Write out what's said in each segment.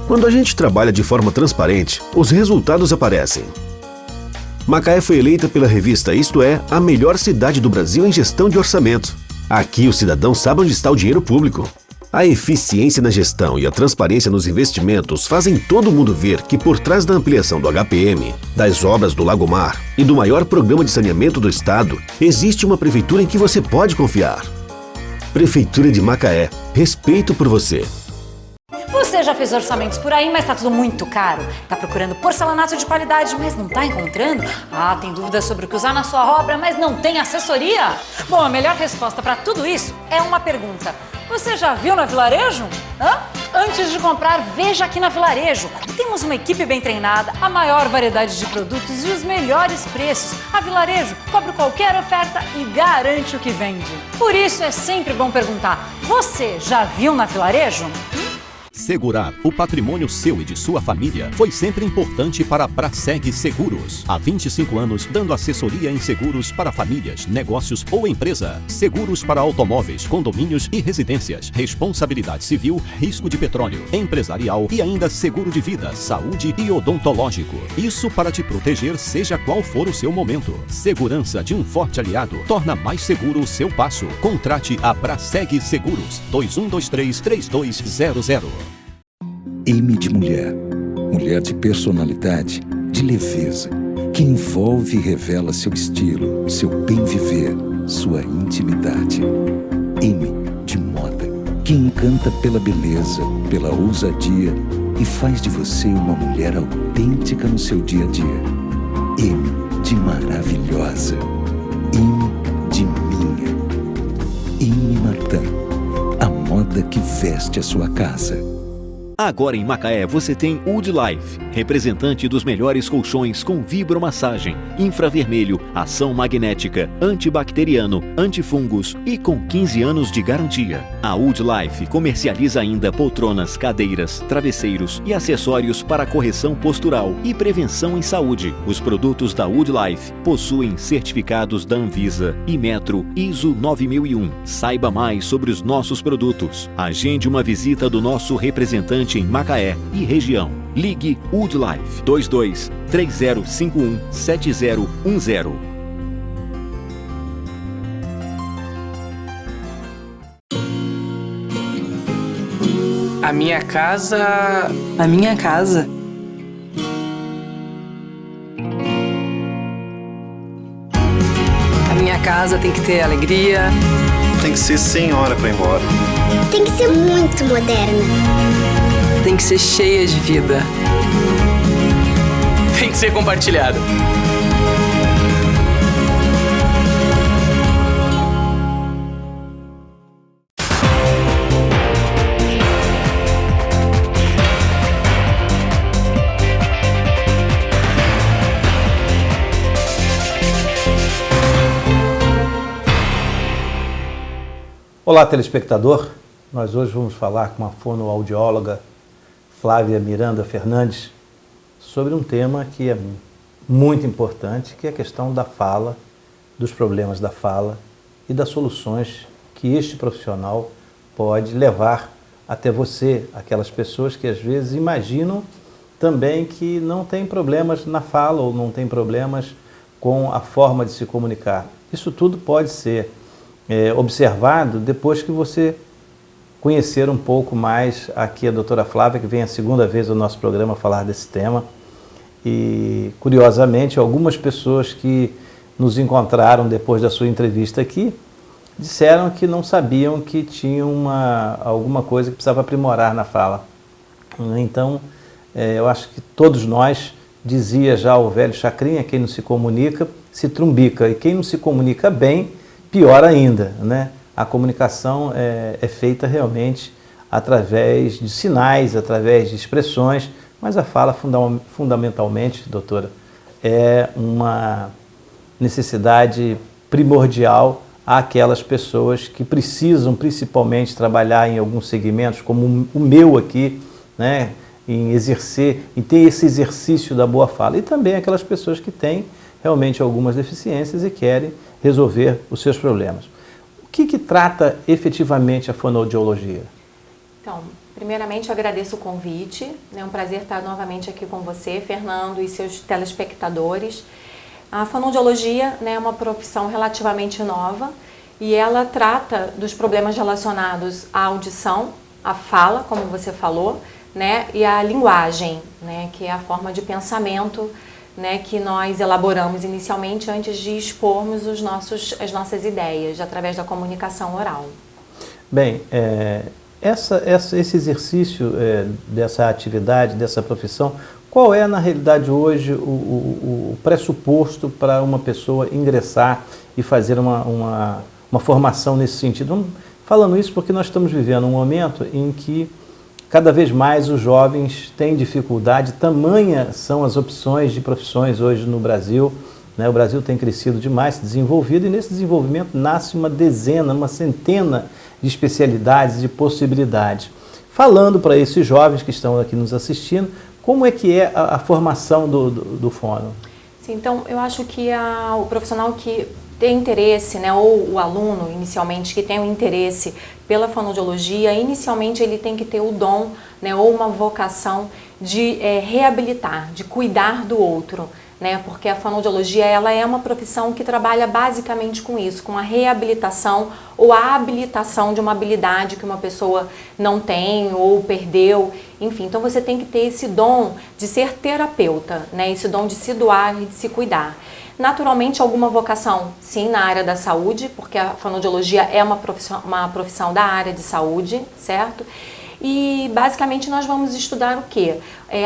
Quando a gente trabalha de forma transparente, os resultados aparecem. Macaé foi eleita pela revista Isto É a melhor cidade do Brasil em gestão de orçamento. Aqui o cidadão sabe onde está o dinheiro público. A eficiência na gestão e a transparência nos investimentos fazem todo mundo ver que por trás da ampliação do HPM, das obras do Lago Mar e do maior programa de saneamento do estado, existe uma prefeitura em que você pode confiar. Prefeitura de Macaé. Respeito por você. Você já fez orçamentos por aí, mas tá tudo muito caro? Tá procurando porcelanato de qualidade, mas não tá encontrando? Tem dúvidas sobre o que usar na sua obra, mas não tem assessoria? Bom, a melhor resposta para tudo isso é uma pergunta. Você já viu na Vilarejo? Antes de comprar, veja aqui na Vilarejo. Temos uma equipe bem treinada, a maior variedade de produtos e os melhores preços. A Vilarejo cobre qualquer oferta e garante o que vende. Por isso é sempre bom perguntar, você já viu na Vilarejo? Segurar o patrimônio seu e de sua família foi sempre importante para a Braseg Seguros. Há 25 anos, dando assessoria em seguros para famílias, negócios ou empresa. Seguros para automóveis, condomínios e residências. Responsabilidade civil, risco de petróleo, empresarial e ainda seguro de vida, saúde e odontológico. Isso para te proteger seja qual for o seu momento. Segurança de um forte aliado torna mais seguro o seu passo. Contrate a Braseg Seguros. 2123-3200. M de mulher. Mulher de personalidade, de leveza, que envolve e revela seu estilo, seu bem viver, sua intimidade. M de moda, que encanta pela beleza, pela ousadia e faz de você uma mulher autêntica no seu dia a dia. M de maravilhosa. M de minha. M Martin, a moda que veste a sua casa. Agora em Macaé você tem Wood Life, representante dos melhores colchões com vibromassagem, infravermelho, ação magnética, antibacteriano, antifungos e com 15 anos de garantia. A Wood Life comercializa ainda poltronas, cadeiras, travesseiros e acessórios para correção postural e prevenção em saúde. Os produtos da Wood Life possuem certificados da Anvisa, Inmetro, ISO 9001. Saiba mais sobre os nossos produtos. Agende uma visita do nosso representante em Macaé e região. Ligue Wood Life 22 3051 7010. A minha casa. A minha casa. A minha casa tem que ter alegria. Tem que ser sem hora pra ir embora. Tem que ser muito moderna. Tem que ser cheia de vida. Tem que ser compartilhada. Olá, telespectador. Nós hoje vamos falar com a fonoaudióloga Flávia Miranda Fernandes sobre um tema que é muito importante, que é a questão da fala, dos problemas da fala e das soluções que este profissional pode levar até você, aquelas pessoas que às vezes imaginam também que não tem problemas na fala ou não tem problemas com a forma de se comunicar. Isso tudo pode ser observado depois que você conhecer um pouco mais aqui a doutora Flávia, que vem a segunda vez no nosso programa falar desse tema. E, curiosamente, algumas pessoas que nos encontraram depois da sua entrevista aqui disseram que não sabiam que tinham alguma coisa que precisava aprimorar na fala. Então, eu acho que todos nós, dizia já o velho Chacrinha, quem não se comunica, se trumbica. E quem não se comunica bem, pior ainda, né? A comunicação é feita realmente através de sinais, através de expressões, mas a fala fundamentalmente, doutora, é uma necessidade primordial àquelas pessoas que precisam principalmente trabalhar em alguns segmentos, como o meu aqui, né, em exercer, em ter esse exercício da boa fala, e também aquelas pessoas que têm realmente algumas deficiências e querem resolver os seus problemas. O que trata efetivamente a fonoaudiologia? Então, Primeiramente, eu agradeço o convite. É um prazer estar novamente aqui com você, Fernando, e seus telespectadores. A fonoaudiologia, né, é uma profissão relativamente nova e ela trata dos problemas relacionados à audição, à fala, como você falou, né, e à linguagem, né, que é a forma de pensamento, né, que nós elaboramos inicialmente antes de expormos as nossas ideias através da comunicação oral. Bem, esse exercício dessa atividade, dessa profissão, qual é, na realidade, hoje o pressuposto para uma pessoa ingressar e fazer uma formação nesse sentido? Falando isso porque nós estamos vivendo um momento em que cada vez mais os jovens têm dificuldade, tamanha são as opções de profissões hoje no Brasil, né? O Brasil tem crescido demais, se desenvolvido, e nesse desenvolvimento nasce uma dezena, uma centena de especialidades, de possibilidades. Falando para esses jovens que estão aqui nos assistindo, como é que é a formação do fono? Sim, então eu acho que o profissional que tem interesse, né, ou o aluno inicialmente que tem o interesse pela fonoaudiologia, inicialmente ele tem que ter o dom, né, ou uma vocação de reabilitar, de cuidar do outro, né, porque a fonoaudiologia ela é uma profissão que trabalha basicamente com isso, com a reabilitação ou a habilitação de uma habilidade que uma pessoa não tem ou perdeu, enfim. Então você tem que ter esse dom de ser terapeuta, né, esse dom de se doar e de se cuidar. Naturalmente, alguma vocação, sim, na área da saúde, porque a fonoaudiologia é uma profissão da área de saúde, certo? E, basicamente, nós vamos estudar o quê?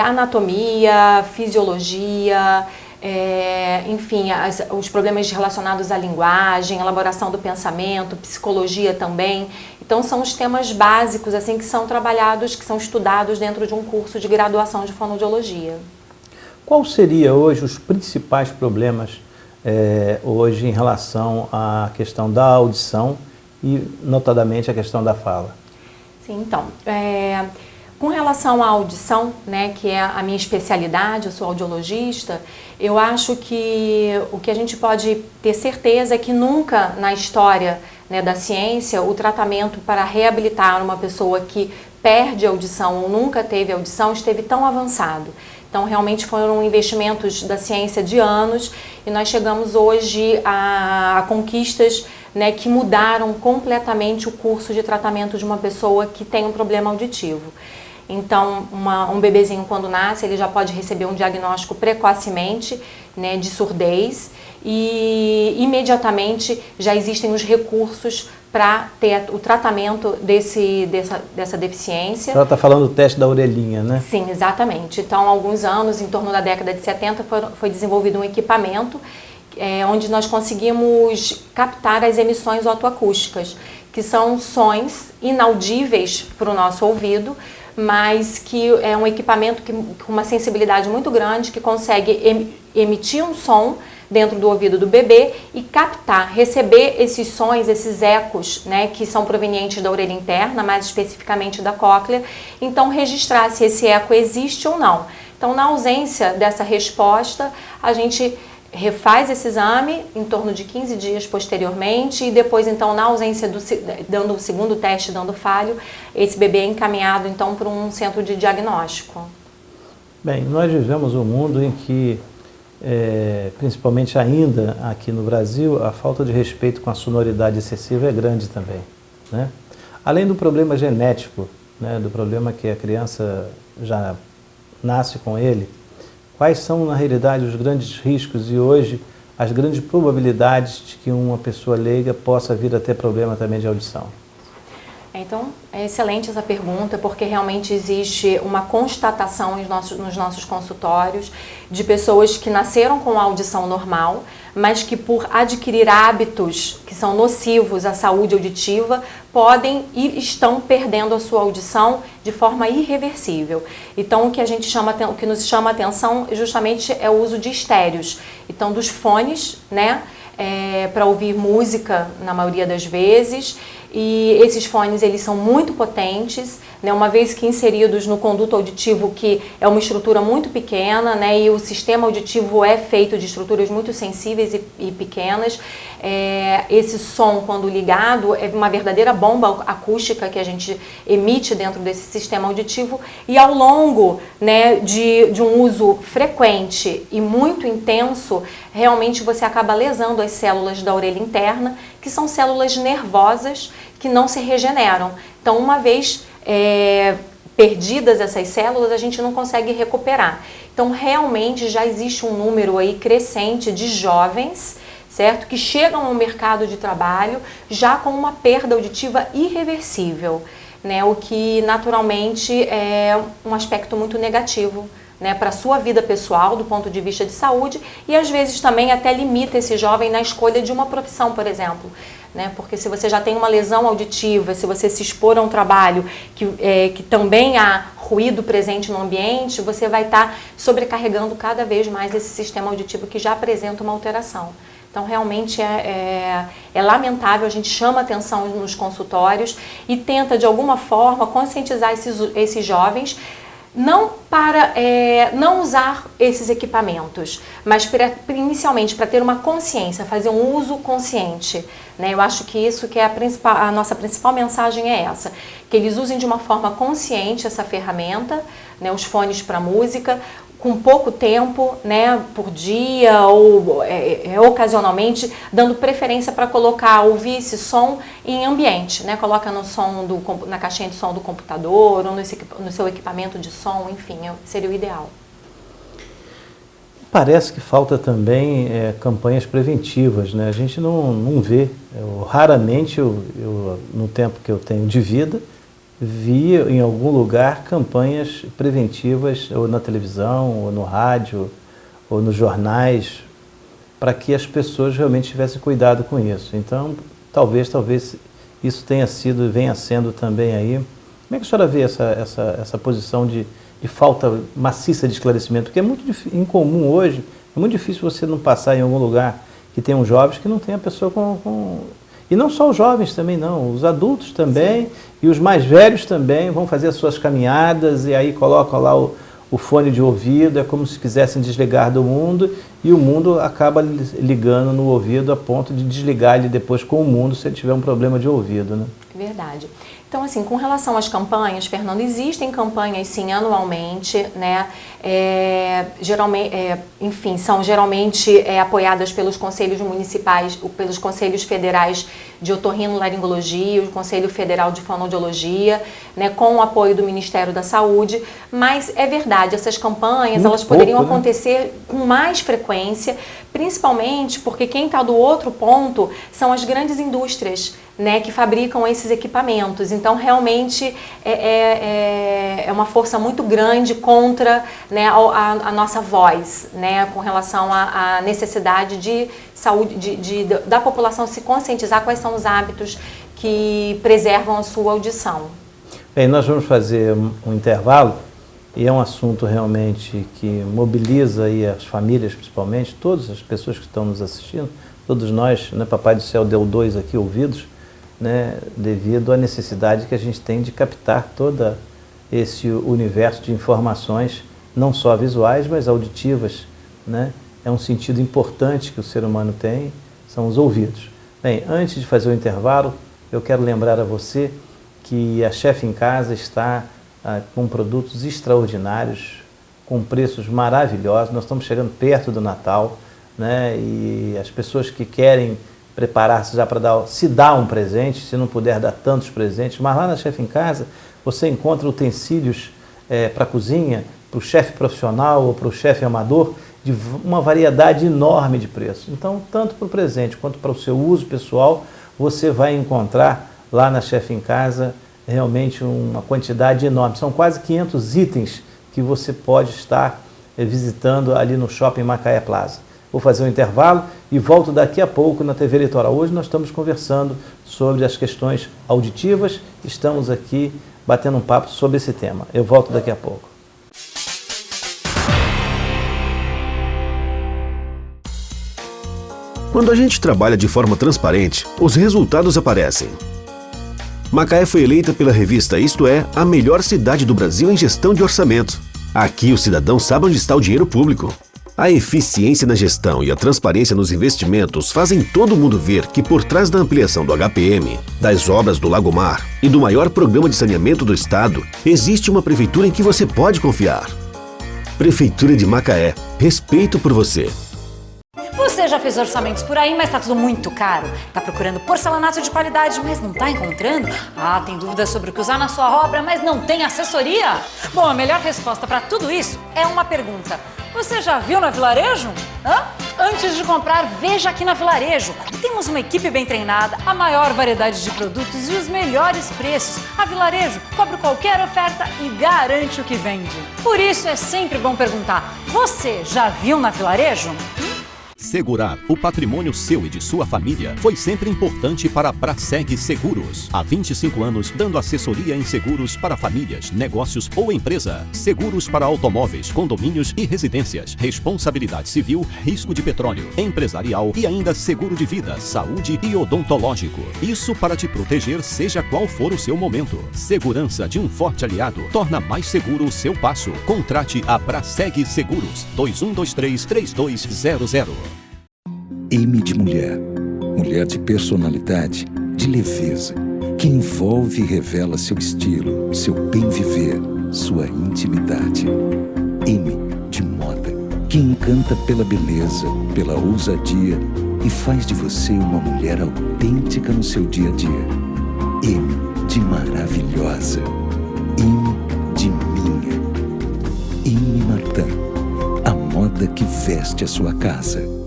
Anatomia, fisiologia, enfim, os problemas relacionados à linguagem, elaboração do pensamento, psicologia também. Então, são os temas básicos, assim, que são trabalhados, que são estudados dentro de um curso de graduação de fonoaudiologia. Qual seria hoje os principais problemas hoje em relação à questão da audição e, notadamente, a questão da fala? Sim, então, com relação à audição, né, que é a minha especialidade, eu sou audiologista, eu acho que o que a gente pode ter certeza é que nunca na história, né, da ciência o tratamento para reabilitar uma pessoa que perde a audição ou nunca teve audição esteve tão avançado. Então, realmente foram investimentos da ciência de anos e nós chegamos hoje a conquistas, né, que mudaram completamente o curso de tratamento de uma pessoa que tem um problema auditivo. Então, um bebezinho quando nasce, ele já pode receber um diagnóstico precocemente, né, de surdez e imediatamente já existem os recursos para ter o tratamento dessa deficiência. Ela está falando do teste da orelhinha, né? Sim, exatamente. Então, há alguns anos, em torno da década de 70, foi desenvolvido um equipamento onde nós conseguimos captar as emissões otoacústicas, que são sons inaudíveis para o nosso ouvido, mas que é um equipamento com uma sensibilidade muito grande, que consegue emitir um som dentro do ouvido do bebê e captar, receber esses sons, esses ecos, né, que são provenientes da orelha interna, mais especificamente da cóclea, então registrar se esse eco existe ou não. Então, na ausência dessa resposta, a gente refaz esse exame em torno de 15 dias posteriormente e depois, então, na ausência dando o segundo teste, dando falho, esse bebê é encaminhado, então, para um centro de diagnóstico. Bem, nós vivemos um mundo em que principalmente ainda aqui no Brasil, a falta de respeito com a sonoridade excessiva é grande também, né? Além do problema genético, né, do problema que a criança já nasce com ele, quais são, na realidade, os grandes riscos e hoje as grandes probabilidades de que uma pessoa leiga possa vir a ter problema também de audição? Então, é excelente essa pergunta, porque realmente existe uma constatação nos nossos consultórios de pessoas que nasceram com a audição normal, mas que por adquirir hábitos que são nocivos à saúde auditiva, podem e estão perdendo a sua audição de forma irreversível. Então, o que nos chama a atenção justamente é o uso de estéreos. Então, dos fones, né, para ouvir música na maioria das vezes, e esses fones eles são muito potentes, né, uma vez que inseridos no conduto auditivo, que é uma estrutura muito pequena, né, e o sistema auditivo é feito de estruturas muito sensíveis e pequenas. Esse som, quando ligado, é uma verdadeira bomba acústica que a gente emite dentro desse sistema auditivo, e ao longo, né, de um uso frequente e muito intenso, realmente você acaba lesando as células da orelha interna, que são células nervosas que não se regeneram. Então, uma vez perdidas essas células, a gente não consegue recuperar. Então, realmente já existe um número aí crescente de jovens, certo? Que chegam ao mercado de trabalho já com uma perda auditiva irreversível, né? O que naturalmente é um aspecto muito negativo, né, para a sua vida pessoal, do ponto de vista de saúde, e às vezes também até limita esse jovem na escolha de uma profissão, por exemplo. Né, porque se você já tem uma lesão auditiva, se você se expor a um trabalho que também há ruído presente no ambiente, você vai estar sobrecarregando cada vez mais esse sistema auditivo que já apresenta uma alteração. Então, realmente é lamentável, a gente chama atenção nos consultórios e tenta, de alguma forma, conscientizar esses jovens, não para não usar esses equipamentos, mas inicialmente para ter uma consciência, fazer um uso consciente. Né? Eu acho que isso que é a nossa principal mensagem é essa, que eles usem de uma forma consciente essa ferramenta, né, os fones para música, com pouco tempo, né, por dia ou ocasionalmente, dando preferência para ouvir esse som em ambiente, né, coloca na caixinha de som do computador ou no seu equipamento de som, enfim, seria o ideal. Parece que falta também campanhas preventivas, né? A gente não vê, raramente, no tempo que eu tenho de vida, vi em algum lugar campanhas preventivas, ou na televisão, ou no rádio, ou nos jornais, para que as pessoas realmente tivessem cuidado com isso. Então, talvez isso venha sendo também aí. Como é que a senhora vê essa posição de falta maciça de esclarecimento? Porque é muito incomum hoje, é muito difícil você não passar em algum lugar que tem um jovem que não tem a pessoa com... E não só os jovens também não, os adultos também. Sim. E os mais velhos também vão fazer as suas caminhadas e aí colocam lá o fone de ouvido, é como se quisessem desligar do mundo e o mundo acaba ligando no ouvido a ponto de desligar ele depois com o mundo se ele tiver um problema de ouvido, né? Verdade. Então, assim, com relação às campanhas, Fernando, existem campanhas, sim, anualmente, né? São geralmente apoiadas pelos conselhos municipais, pelos conselhos federais de otorrinolaringologia, o Conselho Federal de Fonoaudiologia, né, com o apoio do Ministério da Saúde. Mas é verdade, essas campanhas, elas poderiam acontecer com mais frequência, principalmente porque quem está do outro ponto são as grandes indústrias, né, que fabricam esses equipamentos. Então, realmente, é uma força muito grande contra, né, a nossa voz, né, com relação à necessidade de saúde, da população se conscientizar quais são os hábitos que preservam a sua audição. Bem, nós vamos fazer um intervalo, e é um assunto realmente que mobiliza aí as famílias, principalmente, todas as pessoas que estão nos assistindo, todos nós, né, Papai do Céu deu 2 aqui ouvidos, né, devido à necessidade que a gente tem de captar todo esse universo de informações, não só visuais, mas auditivas, né? É um sentido importante que o ser humano tem, são os ouvidos. Bem, antes de fazer o intervalo, eu quero lembrar a você que a Chef em Casa está com produtos extraordinários, com preços maravilhosos. Nós estamos chegando perto do Natal, né? E as pessoas que querem preparar-se já para se dar um presente, se não puder dar tantos presentes, mas lá na Chef em Casa você encontra utensílios para a cozinha, para o chefe profissional ou para o chefe amador, de uma variedade enorme de preços. Então, tanto para o presente quanto para o seu uso pessoal, você vai encontrar lá na Chef em Casa realmente uma quantidade enorme. São quase 500 itens que você pode estar visitando ali no Shopping Macaé Plaza. Vou fazer um intervalo e volto daqui a pouco na TV Litoral. Hoje nós estamos conversando sobre as questões auditivas, estamos aqui batendo um papo sobre esse tema. Eu volto daqui a pouco. Quando a gente trabalha de forma transparente, os resultados aparecem. Macaé foi eleita pela revista Isto É a melhor cidade do Brasil em gestão de orçamento. Aqui o cidadão sabe onde está o dinheiro público. A eficiência na gestão e a transparência nos investimentos fazem todo mundo ver que por trás da ampliação do HPM, das obras do Lago Mar e do maior programa de saneamento do estado, existe uma prefeitura em que você pode confiar. Prefeitura de Macaé. Respeito por você. Você já fez orçamentos por aí, mas tá tudo muito caro? Tá procurando porcelanato de qualidade, mas não tá encontrando? Tem dúvidas sobre o que usar na sua obra, mas não tem assessoria? Bom, a melhor resposta para tudo isso é uma pergunta. Você já viu na Vilarejo? Antes de comprar, veja aqui na Vilarejo. Temos uma equipe bem treinada, a maior variedade de produtos e os melhores preços. A Vilarejo cobre qualquer oferta e garante o que vende. Por isso é sempre bom perguntar, você já viu na Vilarejo? Segurar o patrimônio seu e de sua família foi sempre importante para a Braseg Seguros. Há 25 anos, dando assessoria em seguros para famílias, negócios ou empresa. Seguros para automóveis, condomínios e residências. Responsabilidade civil, risco de petróleo, empresarial e ainda seguro de vida, saúde e odontológico. Isso para te proteger seja qual for o seu momento. Segurança de um forte aliado torna mais seguro o seu passo. Contrate a Braseg Seguros. 2123-3200. M de mulher. Mulher de personalidade, de leveza, que envolve e revela seu estilo, seu bem viver, sua intimidade. M de moda, que encanta pela beleza, pela ousadia e faz de você uma mulher autêntica no seu dia a dia. M de maravilhosa. M de minha. M Martin, a moda que veste a sua casa.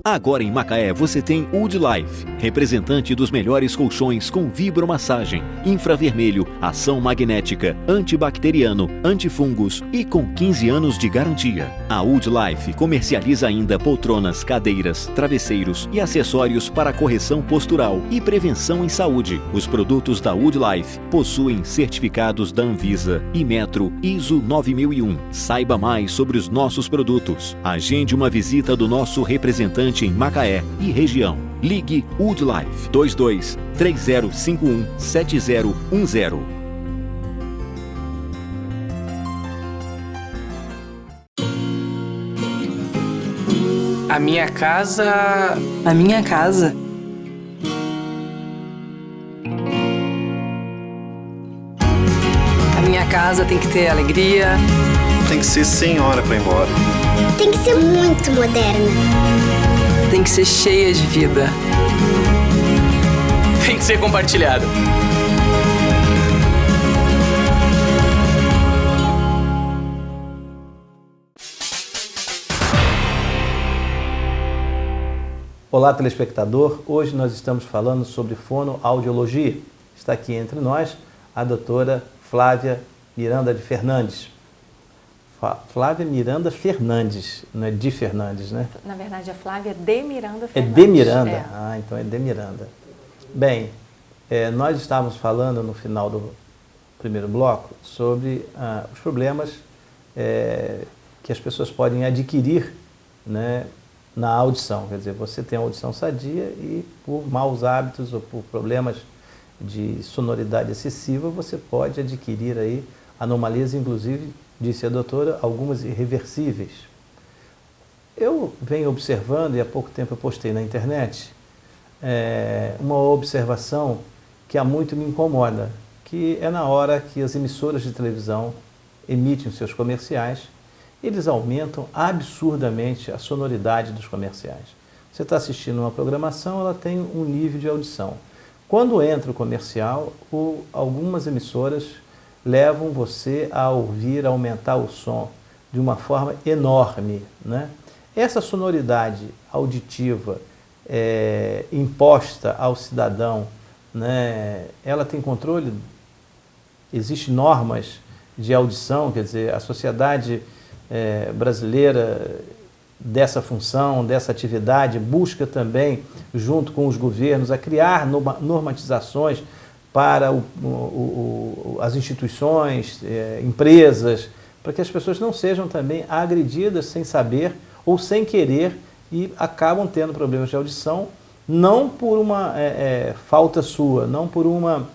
Agora em Macaé você tem Wood Life, representante dos melhores colchões com vibromassagem, infravermelho, ação magnética, antibacteriano, antifungos e com 15 anos de garantia. A Wood Life comercializa ainda poltronas, cadeiras, travesseiros e acessórios para correção postural e prevenção em saúde. Os produtos da Wood Life possuem certificados da Anvisa, Inmetro, ISO 9001. Saiba mais sobre os nossos produtos. Agende uma visita do nosso representante em Macaé e região. Ligue Wood Life 22 3051 7010. A minha casa... A minha casa. A minha casa tem que ter alegria. Tem que ser sem hora para ir embora. Tem que ser muito moderna. Tem que ser cheia de vida. Tem que ser compartilhado. Olá, telespectador. Hoje nós estamos falando sobre fonoaudiologia. Está aqui entre nós a doutora Flávia Miranda de Fernandes. Flávia Miranda Fernandes, não é de Fernandes, né? Na verdade, é Flávia de Miranda Fernandes. É de Miranda? É. Então é de Miranda. Bem, nós estávamos falando no final do primeiro bloco sobre os problemas que as pessoas podem adquirir, né, na audição. Quer dizer, você tem a audição sadia e por maus hábitos ou por problemas de sonoridade excessiva, você pode adquirir aí anomalias, inclusive, disse a doutora, algumas irreversíveis. Eu venho observando, e há pouco tempo eu postei na internet, uma observação que há muito me incomoda, que é na hora que as emissoras de televisão emitem os seus comerciais, eles aumentam absurdamente a sonoridade dos comerciais. Você está assistindo uma programação, ela tem um nível de audição. Quando entra o comercial, algumas emissoras levam você a ouvir, a aumentar o som de uma forma enorme, né? Essa sonoridade auditiva imposta ao cidadão, né, ela tem controle? Existem normas de audição, quer dizer, a sociedade brasileira dessa função, dessa atividade, busca também, junto com os governos, a criar normatizações para as instituições, empresas, para que as pessoas não sejam também agredidas sem saber ou sem querer e acabam tendo problemas de audição, não por uma falta sua, não por uma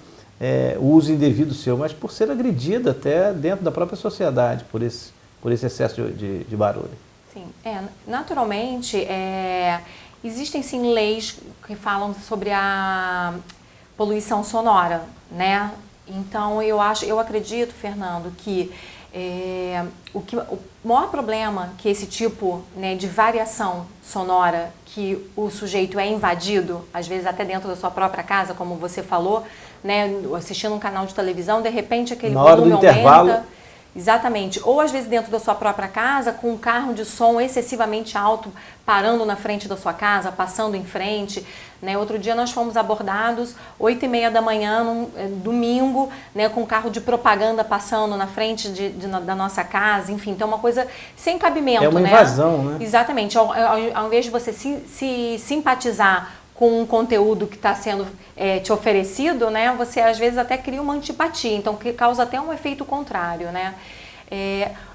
o uso indevido seu, mas por ser agredida até dentro da própria sociedade, por esse excesso de barulho. Sim, naturalmente, existem sim leis que falam sobre a poluição sonora, né? Então eu acredito, Fernando, que o maior problema que esse tipo, né, de variação sonora, que o sujeito é invadido, às vezes até dentro da sua própria casa, como você falou, né, assistindo um canal de televisão, de repente aquele volume aumenta. Exatamente. Ou às vezes dentro da sua própria casa, com um carro de som excessivamente alto, parando na frente da sua casa, passando em frente. Né? Outro dia nós fomos abordados, 8h30 da manhã, domingo, né, com um carro de propaganda passando na frente da nossa casa. Enfim, então é uma coisa sem cabimento. É uma invasão, né? Exatamente. Ao invés de você se simpatizar com um conteúdo que está sendo te oferecido, né, você às vezes até cria uma antipatia, então que causa até um efeito contrário, né?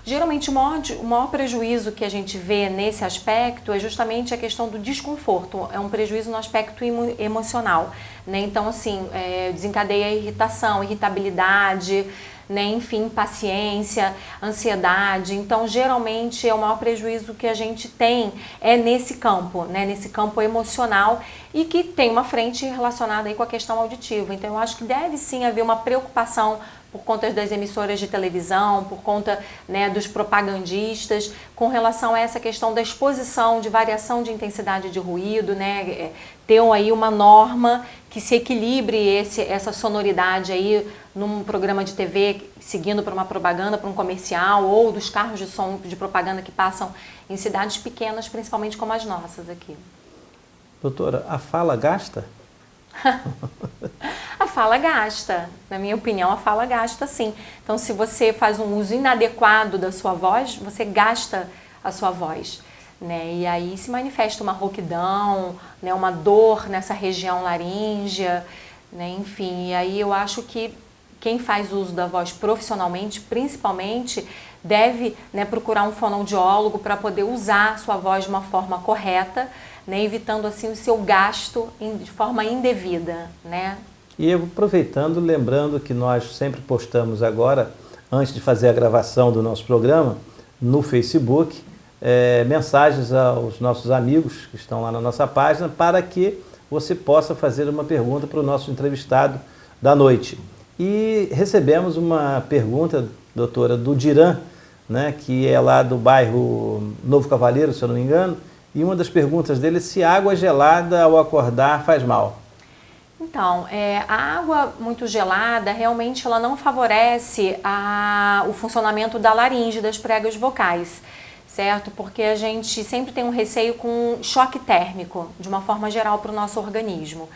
Geralmente o maior prejuízo que a gente vê nesse aspecto é justamente a questão do desconforto, é um prejuízo no aspecto emocional, né? Então assim, desencadeia irritação, irritabilidade, né? Enfim, paciência, ansiedade. Então geralmente o maior prejuízo que a gente tem nesse campo, né? Nesse campo emocional, e que tem uma frente relacionada aí com a questão auditiva. Então eu acho que deve sim haver uma preocupação por conta das emissoras de televisão, por conta, né, dos propagandistas, com relação a essa questão da exposição, de variação de intensidade de ruído, né, ter aí uma norma que se equilibre essa sonoridade aí num programa de TV, seguindo para uma propaganda, para um comercial, ou dos carros de som de propaganda que passam em cidades pequenas, principalmente como as nossas aqui. Doutora, a fala gasta? A fala gasta, na minha opinião, a fala gasta sim. Então, se você faz um uso inadequado da sua voz, você gasta a sua voz, né? E aí se manifesta uma rouquidão, né? Uma dor nessa região laríngea, né? Enfim, e aí eu acho que quem faz uso da voz profissionalmente, principalmente, deve, né, procurar um fonoaudiólogo para poder usar a sua voz de uma forma correta, né, evitando assim o seu gasto de forma indevida, né? E aproveitando, lembrando que nós sempre postamos agora, antes de fazer a gravação do nosso programa, no Facebook, mensagens aos nossos amigos que estão lá na nossa página, para que você possa fazer uma pergunta para o nosso entrevistado da noite. E recebemos uma pergunta, doutora, do Diran, né, que é lá do bairro Novo Cavaleiro, se eu não me engano, e uma das perguntas dele é se água gelada ao acordar faz mal. Então, a água muito gelada, realmente ela não favorece o funcionamento da laringe, das pregas vocais, certo? Porque a gente sempre tem um receio com choque térmico, de uma forma geral, para o nosso organismo.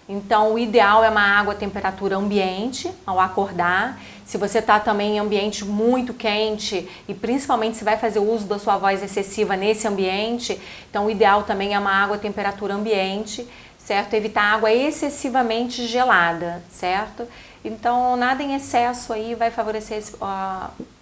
Então, o ideal é uma água a temperatura ambiente ao acordar. Se você está também em ambiente muito quente e principalmente se vai fazer uso da sua voz excessiva nesse ambiente, então o ideal também é uma água a temperatura ambiente, certo? Evitar água excessivamente gelada, certo? Então, nada em excesso aí vai favorecer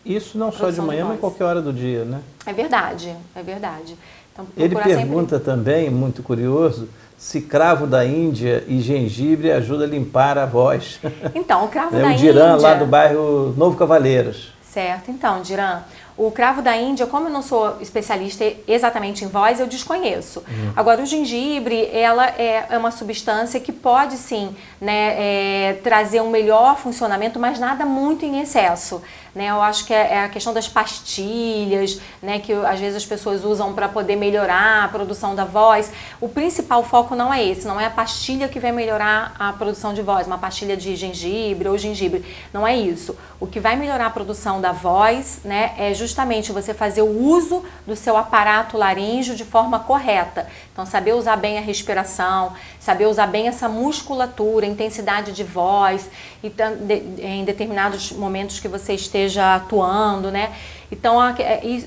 isso não só de manhã, mas qualquer hora do dia, né? É verdade, é verdade. Então, ele pergunta também, muito curioso, se cravo da Índia e gengibre ajuda a limpar a voz. Então, o cravo da Índia... o Diran, lá do bairro Novo Cavaleiros. Certo. Então, Diran, o cravo da Índia, como eu não sou especialista exatamente em voz, eu desconheço. Agora, o gengibre, ela é uma substância que pode, sim, né, trazer um melhor funcionamento, mas nada muito em excesso. Né? Eu acho que é a questão das pastilhas, né, que às vezes as pessoas usam para poder melhorar a produção da voz. O principal foco não é esse, não é a pastilha que vai melhorar a produção de voz, uma pastilha de gengibre ou gengibre, não é isso. O que vai melhorar a produção da voz, né, é justamente você fazer o uso do seu aparato laríngeo de forma correta. Então, saber usar bem a respiração, saber usar bem essa musculatura, intensidade de voz, e em determinados momentos que você esteja atuando, né? Então,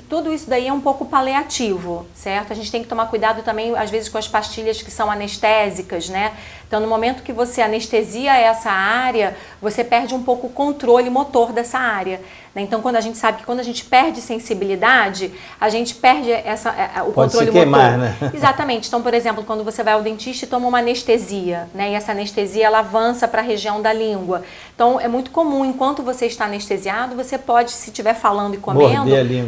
tudo isso daí é um pouco paliativo, certo? A gente tem que tomar cuidado também, às vezes, com as pastilhas que são anestésicas, né? Então, no momento que você anestesia essa área, você perde um pouco o controle motor dessa área. Né? Então, quando a gente sabe que quando a gente perde sensibilidade, a gente perde o Pode controle se queimar, motor. Né? Exatamente. Então, por exemplo, quando você vai ao dentista e toma uma anestesia, né? E essa anestesia ela avança para a região da língua. Então, é muito comum, enquanto você está anestesiado, você pode, se estiver falando e comendo,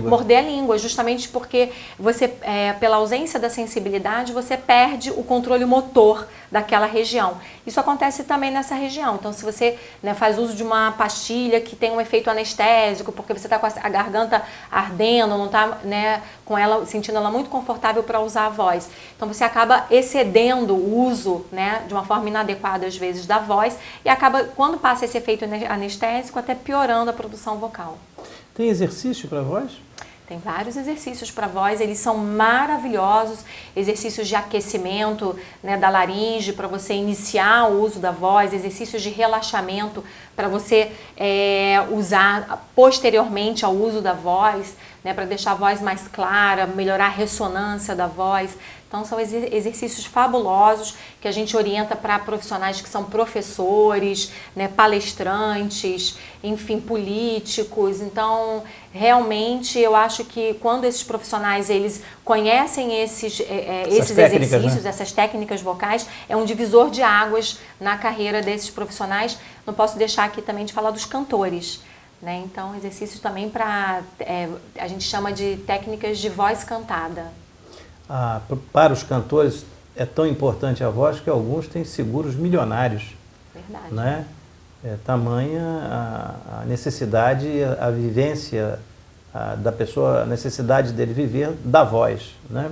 morder a língua, justamente porque você, pela ausência da sensibilidade, você perde o controle motor daquela região. Isso acontece também nessa região. Então, se você, né, faz uso de uma pastilha que tem um efeito anestésico, porque você está com a garganta ardendo, não está, né, com ela, sentindo ela muito confortável para usar a voz. Então, você acaba excedendo o uso, né, de uma forma inadequada, às vezes, da voz, e acaba, quando passa esse efeito anestésico, até piorando a produção vocal. Tem exercício para voz? Tem vários exercícios para voz, eles são maravilhosos, exercícios de aquecimento, né, da laringe para você iniciar o uso da voz, exercícios de relaxamento para você usar posteriormente ao uso da voz, né, para deixar a voz mais clara, melhorar a ressonância da voz. Então, são exercícios fabulosos que a gente orienta para profissionais que são professores, né, palestrantes, enfim, políticos. Então, realmente, eu acho que quando esses profissionais eles conhecem esses exercícios, né, essas técnicas vocais, é um divisor de águas na carreira desses profissionais. Não posso deixar aqui também de falar dos cantores. Né? Então, exercícios também para, a gente chama de técnicas de voz cantada. Para os cantores é tão importante a voz que alguns têm seguros milionários. Verdade. Né? Tamanha a necessidade, a vivência da pessoa, a necessidade dele viver da voz. Né?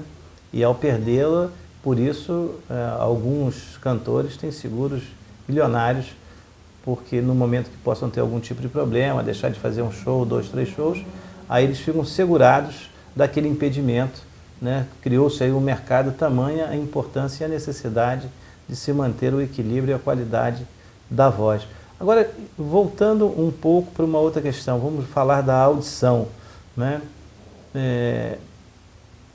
E ao perdê-la, por isso, alguns cantores têm seguros milionários, porque no momento que possam ter algum tipo de problema, deixar de fazer um show, 2, 3 shows, aí eles ficam segurados daquele impedimento. Né? Criou-se aí um mercado, tamanha a importância e a necessidade de se manter o equilíbrio e a qualidade da voz. Agora, voltando um pouco para uma outra questão, vamos falar da audição. Né?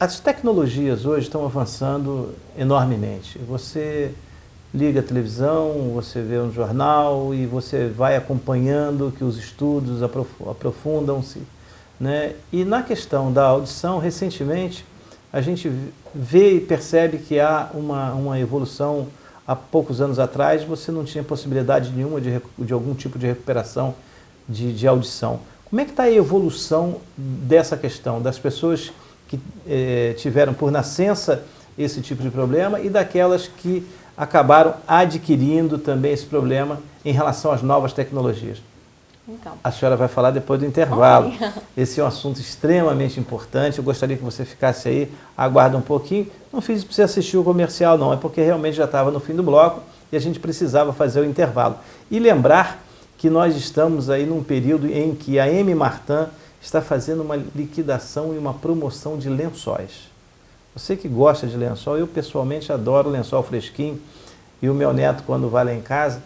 As tecnologias hoje estão avançando enormemente. Você liga a televisão, você vê um jornal e você vai acompanhando que os estudos aprofundam-se. Né? E na questão da audição, recentemente, a gente vê e percebe que há uma evolução. Há poucos anos atrás, você não tinha possibilidade nenhuma de algum tipo de recuperação de audição. Como é que está a evolução dessa questão, das pessoas que tiveram por nascença esse tipo de problema e daquelas que acabaram adquirindo também esse problema em relação às novas tecnologias? Então. A senhora vai falar depois do intervalo. Oi. Esse é um assunto extremamente importante. Eu gostaria que você ficasse aí, aguarda um pouquinho. Não fiz para você assistir o comercial, não. É porque realmente já estava no fim do bloco e a gente precisava fazer o intervalo. E lembrar que nós estamos aí num período em que a M. Martin está fazendo uma liquidação e uma promoção de lençóis. Você que gosta de lençol, eu pessoalmente adoro lençol fresquinho. E o meu neto, quando vai lá em casa,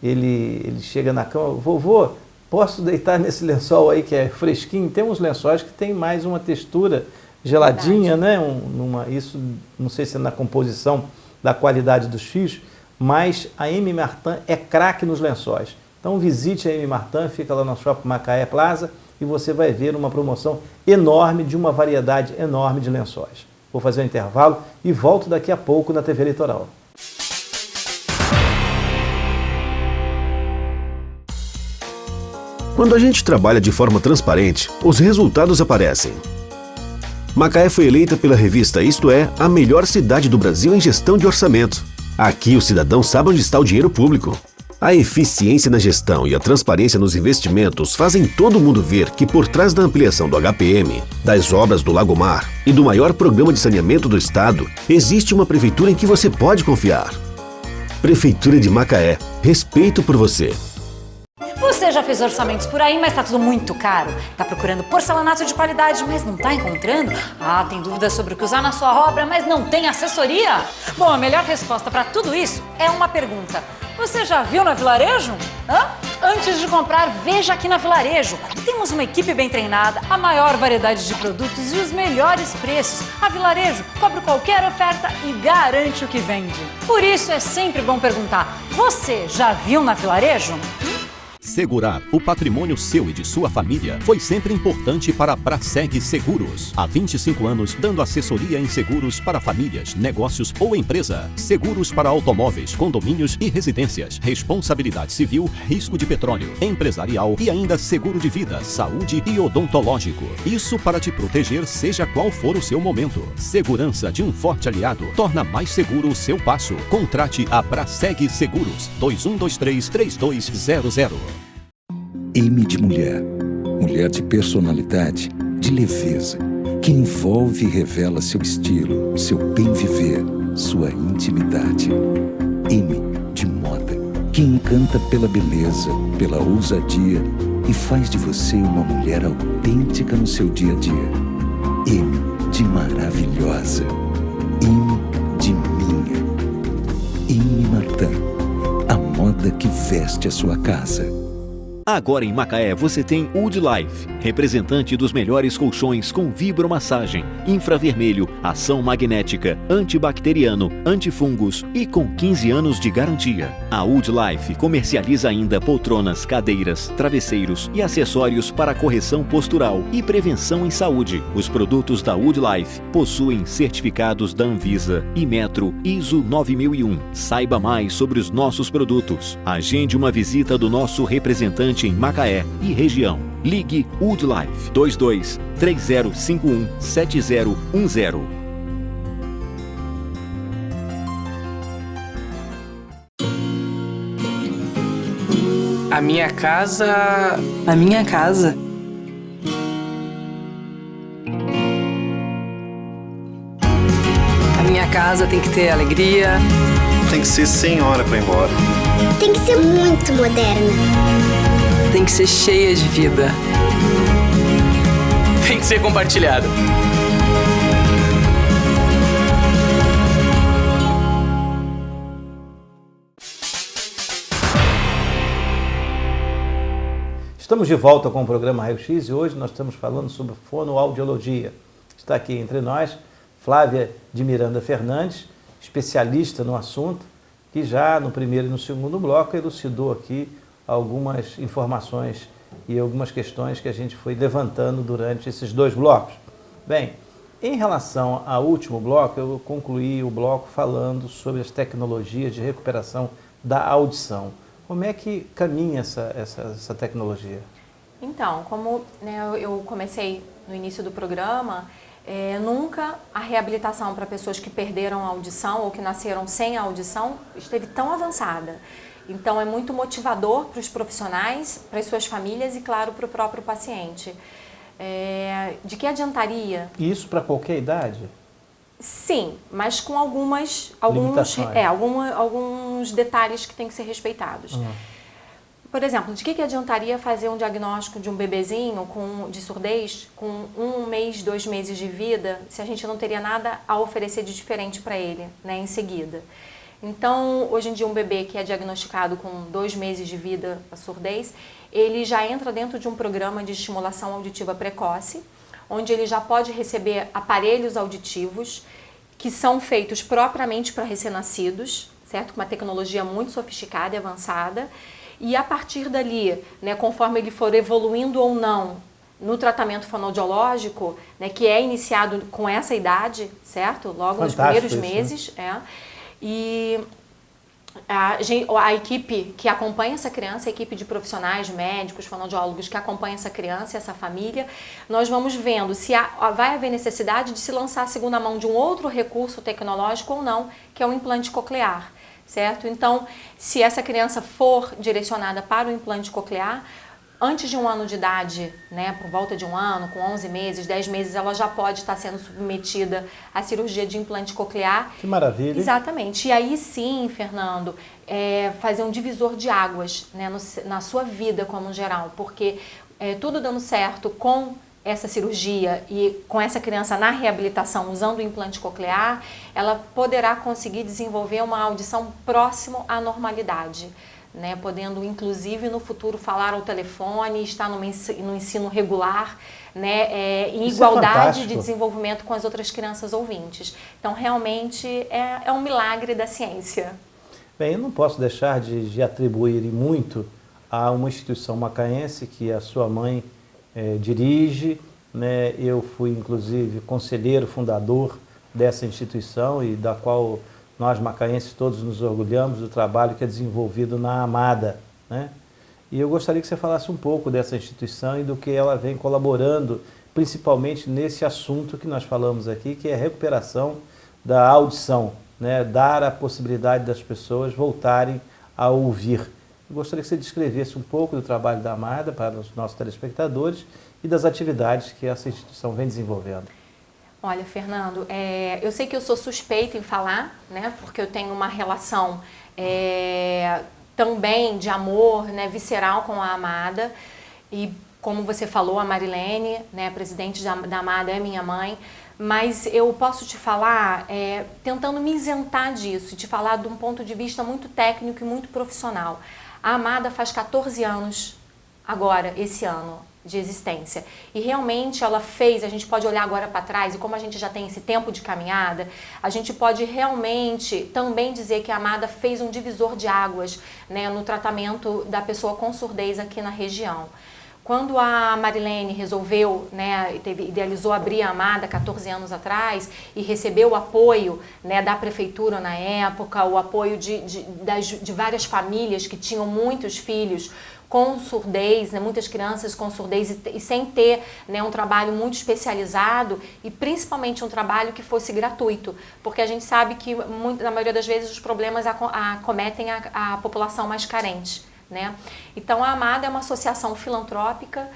ele chega na cama, vovô, posso deitar nesse lençol aí que é fresquinho? Tem uns lençóis que tem mais uma textura geladinha, né? Isso não sei se é na composição da qualidade dos fios, mas a M. Martin é craque nos lençóis. Então visite a M. Martin, fica lá no Shopping Macaé Plaza e você vai ver uma promoção enorme de uma variedade enorme de lençóis. Vou fazer um intervalo e volto daqui a pouco na TV Litoral. Quando a gente trabalha de forma transparente, os resultados aparecem. Macaé foi eleita pela revista Isto É a melhor cidade do Brasil em gestão de orçamento. Aqui o cidadão sabe onde está o dinheiro público. A eficiência na gestão e a transparência nos investimentos fazem todo mundo ver que por trás da ampliação do HPM, das obras do Lago Mar e do maior programa de saneamento do estado, existe uma prefeitura em que você pode confiar. Prefeitura de Macaé. Respeito por você. Você já fez orçamentos por aí, mas tá tudo muito caro? Tá procurando porcelanato de qualidade, mas não tá encontrando? Tem dúvidas sobre o que usar na sua obra, mas não tem assessoria? Bom, a melhor resposta para tudo isso é uma pergunta. Você já viu na Vilarejo? Antes de comprar, veja aqui na Vilarejo. Temos uma equipe bem treinada, a maior variedade de produtos e os melhores preços. A Vilarejo cobre qualquer oferta e garante o que vende. Por isso é sempre bom perguntar: você já viu na Vilarejo? Segurar o patrimônio seu e de sua família foi sempre importante para a Braseg Seguros. Há 25 anos, dando assessoria em seguros para famílias, negócios ou empresa. Seguros para automóveis, condomínios e residências. Responsabilidade civil, risco de petróleo, empresarial e ainda seguro de vida, saúde e odontológico. Isso para te proteger seja qual for o seu momento. Segurança de um forte aliado torna mais seguro o seu passo. Contrate a Braseg Seguros. 2123-3200. M de mulher. Mulher de personalidade, de leveza, que envolve e revela seu estilo, seu bem viver, sua intimidade. M de moda, que encanta pela beleza, pela ousadia e faz de você uma mulher autêntica no seu dia a dia. M de maravilhosa. M de minha. M Martin, a moda que veste a sua casa. Agora em Macaé você tem Wood Life, representante dos melhores colchões com vibromassagem, infravermelho, ação magnética, antibacteriano, antifungos e com 15 anos de garantia. A Wood Life comercializa ainda poltronas, cadeiras, travesseiros e acessórios para correção postural e prevenção em saúde. Os produtos da Wood Life possuem certificados da Anvisa, Inmetro, ISO 9001. Saiba mais sobre os nossos produtos. Agende uma visita do nosso representante em Macaé e região. Ligue Wood Life 22 3051 7010. A minha casa... A minha casa. A minha casa tem que ter alegria. Tem que ser sem hora para ir embora. Tem que ser muito moderna. Tem que ser cheia de vida. Tem que ser compartilhada. Estamos de volta com o programa Raio X e hoje nós estamos falando sobre fonoaudiologia. Está aqui entre nós Flávia de Miranda Fernandes, especialista no assunto, que já no primeiro e no segundo bloco elucidou aqui algumas informações e algumas questões que a gente foi levantando durante esses dois blocos. Bem, em relação ao último bloco, eu concluí o bloco falando sobre as tecnologias de recuperação da audição. Como é que caminha essa tecnologia? Então, como eu comecei no início do programa, nunca a reabilitação para pessoas que perderam a audição ou que nasceram sem a audição esteve tão avançada. Então, é muito motivador para os profissionais, para as suas famílias e, claro, para o próprio paciente. De que adiantaria? Isso para qualquer idade? Sim, mas com alguns detalhes que têm que ser respeitados. Por exemplo, de que adiantaria fazer um diagnóstico de um bebezinho de surdez com 1 mês, 2 meses de vida, se a gente não teria nada a oferecer de diferente para ele, em seguida? Então, hoje em dia, um bebê que é diagnosticado com 2 meses de vida a surdez, ele já entra dentro de um programa de estimulação auditiva precoce, onde ele já pode receber aparelhos auditivos que são feitos propriamente para recém-nascidos, certo? Com uma tecnologia muito sofisticada e avançada. E a partir dali, conforme ele for evoluindo ou não no tratamento fonoaudiológico, que é iniciado com essa idade, certo? Logo nos primeiros meses, E a equipe que acompanha essa criança, a equipe de profissionais, médicos, fonoaudiólogos que acompanha essa criança, essa família, nós vamos vendo se vai haver necessidade de se lançar a segunda mão de um outro recurso tecnológico ou não, que é o implante coclear, certo? Então, se essa criança for direcionada para o implante coclear, antes de 1 ano de idade, por volta de 1 ano, com 11 meses, 10 meses, ela já pode estar sendo submetida à cirurgia de implante coclear. Que maravilha. Exatamente. E aí sim, Fernando, fazer um divisor de águas na sua vida como geral, porque tudo dando certo com essa cirurgia e com essa criança na reabilitação usando o implante coclear, ela poderá conseguir desenvolver uma audição próximo à normalidade. né, podendo inclusive no futuro falar ao telefone, estar no ensino regular, né, em igualdade de desenvolvimento com as outras crianças ouvintes. Então, realmente, é um milagre da ciência. Bem, eu não posso deixar de atribuir muito a uma instituição macaense que a sua mãe dirige, né? Eu fui, inclusive, conselheiro fundador dessa instituição e da qual nós macaenses todos nos orgulhamos do trabalho que é desenvolvido na Amada, né? E eu gostaria que você falasse um pouco dessa instituição e do que ela vem colaborando, principalmente nesse assunto que nós falamos aqui, que é a recuperação da audição, né? Dar a possibilidade das pessoas voltarem a ouvir. Eu gostaria que você descrevesse um pouco do trabalho da Amada para os nossos telespectadores e das atividades que essa instituição vem desenvolvendo. Olha, Fernando, eu sei que eu sou suspeita em falar, né? Porque eu tenho uma relação também de amor, né, visceral com a Amada. E como você falou, a Marilene, né, presidente da Amada, é minha mãe. Mas eu posso te falar, tentando me isentar disso, te falar de um ponto de vista muito técnico e muito profissional. A Amada faz 14 anos agora, esse ano, de existência. E realmente ela fez, a gente pode olhar agora para trás, e como a gente já tem esse tempo de caminhada, a gente pode realmente também dizer que a Amada fez um divisor de águas, né, no tratamento da pessoa com surdez aqui na região. Quando a Marilene resolveu, né, idealizou abrir a Amada 14 anos atrás e recebeu o apoio, né, da prefeitura na época, o apoio de várias famílias que tinham muitos filhos com surdez, né, muitas crianças com surdez e sem ter, né, um trabalho muito especializado e principalmente um trabalho que fosse gratuito, porque a gente sabe que na maioria das vezes os problemas acometem a população mais carente, né? Então a Amada é uma associação filantrópica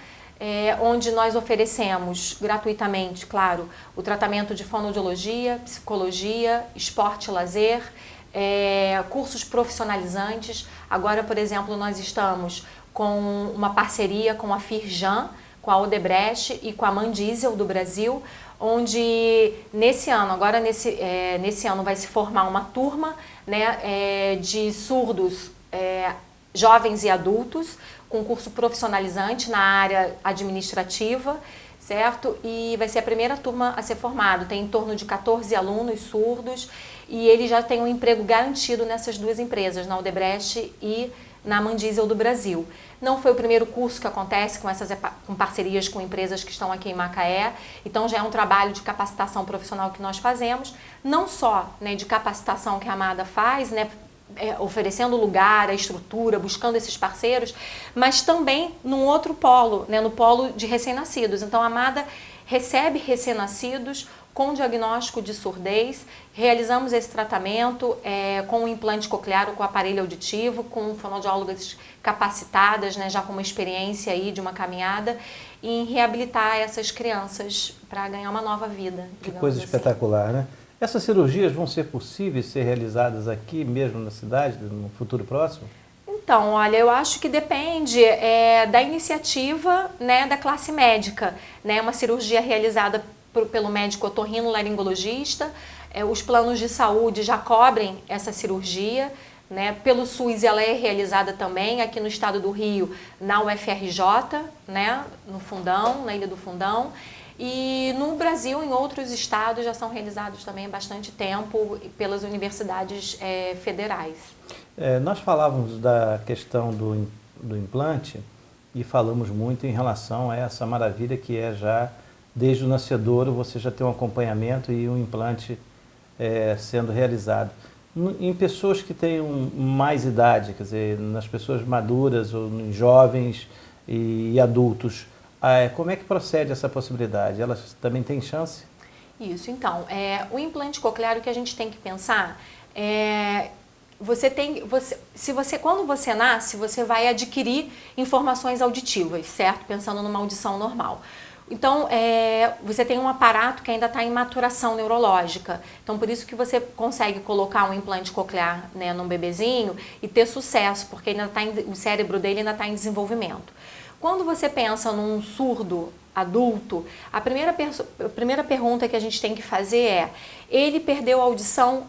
onde nós oferecemos gratuitamente, claro, o tratamento de fonoaudiologia, psicologia, esporte e lazer, cursos profissionalizantes. Agora, por exemplo, nós estamos com uma parceria com a Firjan, com a Odebrecht e com a Mandiesel do Brasil, onde nesse ano vai se formar uma turma, né, de surdos, jovens e adultos, com curso profissionalizante na área administrativa, certo? E vai ser a primeira turma a ser formada, tem em torno de 14 alunos surdos e ele já tem um emprego garantido nessas duas empresas, na Odebrecht e na Mandiesel do Brasil. Não foi o primeiro curso que acontece com parcerias com empresas que estão aqui em Macaé, então já é um trabalho de capacitação profissional que nós fazemos, não só, né, de capacitação que a Amada faz, né, oferecendo lugar, a estrutura, buscando esses parceiros, mas também num outro polo, né, no polo de recém-nascidos. Então a Amada recebe recém-nascidos com diagnóstico de surdez, realizamos esse tratamento com o implante coclear ou com o aparelho auditivo, com fonoaudiólogas capacitadas, né, já com uma experiência aí de uma caminhada, em reabilitar essas crianças para ganhar uma nova vida. Que coisa assim espetacular, né? Essas cirurgias vão ser possíveis ser realizadas aqui mesmo na cidade, no futuro próximo? Então, olha, eu acho que depende da iniciativa, né, da classe médica, né, uma cirurgia realizada pelo médico otorrinolaringologista, os planos de saúde já cobrem essa cirurgia, né, pelo SUS ela é realizada também aqui no estado do Rio, na UFRJ, né, no Fundão, na Ilha do Fundão. E no Brasil, em outros estados, já são realizados também há bastante tempo pelas universidades federais. Nós falávamos da questão do implante e falamos muito em relação a essa maravilha que é já, desde o nascedouro, você já tem um acompanhamento e um implante sendo realizado. Em pessoas que têm mais idade, quer dizer, nas pessoas maduras ou em jovens e adultos, como é que procede essa possibilidade? Elas também têm chance? Isso, então, o implante coclear, o que a gente tem que pensar quando você nasce, você vai adquirir informações auditivas, certo? Pensando numa audição normal. Então, você tem um aparato que ainda está em maturação neurológica. Então, por isso que você consegue colocar um implante coclear, né, num bebezinho e ter sucesso, porque o cérebro dele ainda está em desenvolvimento. Quando você pensa num surdo adulto, a primeira pergunta que a gente tem que fazer ele perdeu a audição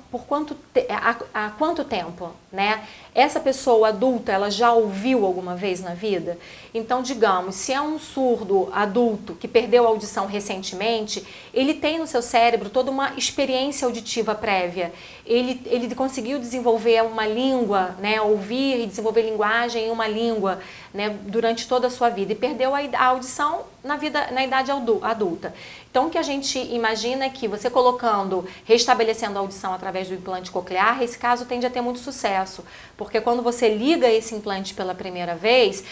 há quanto tempo, né? Essa pessoa adulta, ela já ouviu alguma vez na vida? Então, digamos, se é um surdo adulto que perdeu a audição recentemente, ele tem no seu cérebro toda uma experiência auditiva prévia. Ele conseguiu desenvolver uma língua, né, ouvir e desenvolver linguagem em uma língua, né, durante toda a sua vida, e perdeu a audição na idade adulta. Então, o que a gente imagina é que você restabelecendo a audição através do implante coclear, esse caso tende a ter muito sucesso, porque quando você liga esse implante pela primeira vez,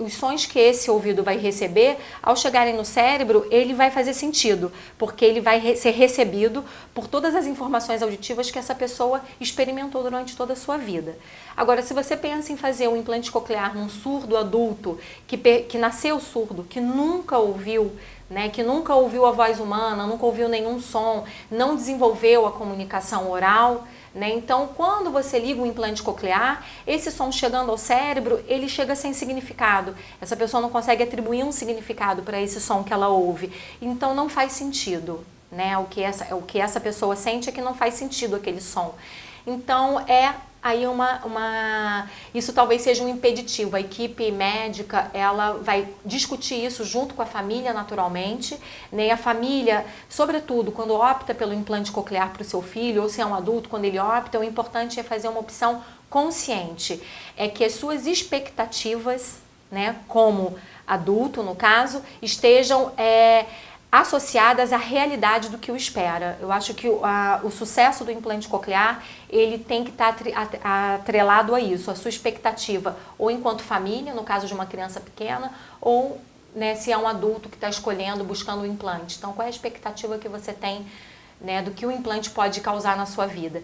os sons que esse ouvido vai receber, ao chegarem no cérebro, ele vai fazer sentido, porque ele vai ser recebido por todas as informações auditivas que essa pessoa experimentou durante toda a sua vida. Agora, se você pensa em fazer um implante coclear num surdo adulto, que nasceu surdo, que nunca ouviu, né, que nunca ouviu a voz humana, nunca ouviu nenhum som, não desenvolveu a comunicação oral, né? Então, quando você liga o implante coclear, esse som chegando ao cérebro, ele chega sem significado. Essa pessoa não consegue atribuir um significado para esse som que ela ouve. Então, não faz sentido, né? O que essa pessoa sente é que não faz sentido aquele som. Então, aí isso talvez seja um impeditivo. A equipe médica, ela vai discutir isso junto com a família, naturalmente, né? E a família, sobretudo, quando opta pelo implante coclear para o seu filho, ou se é um adulto, quando ele opta, o importante é fazer uma opção consciente. É que as suas expectativas, né, como adulto, no caso, estejam associadas à realidade do que o espera. Eu acho que o sucesso do implante coclear, ele tem que estar atrelado a isso, a sua expectativa, ou enquanto família, no caso de uma criança pequena, ou, né, se é um adulto que está escolhendo, buscando o implante. Então, qual é a expectativa que você tem, né, do que o implante pode causar na sua vida?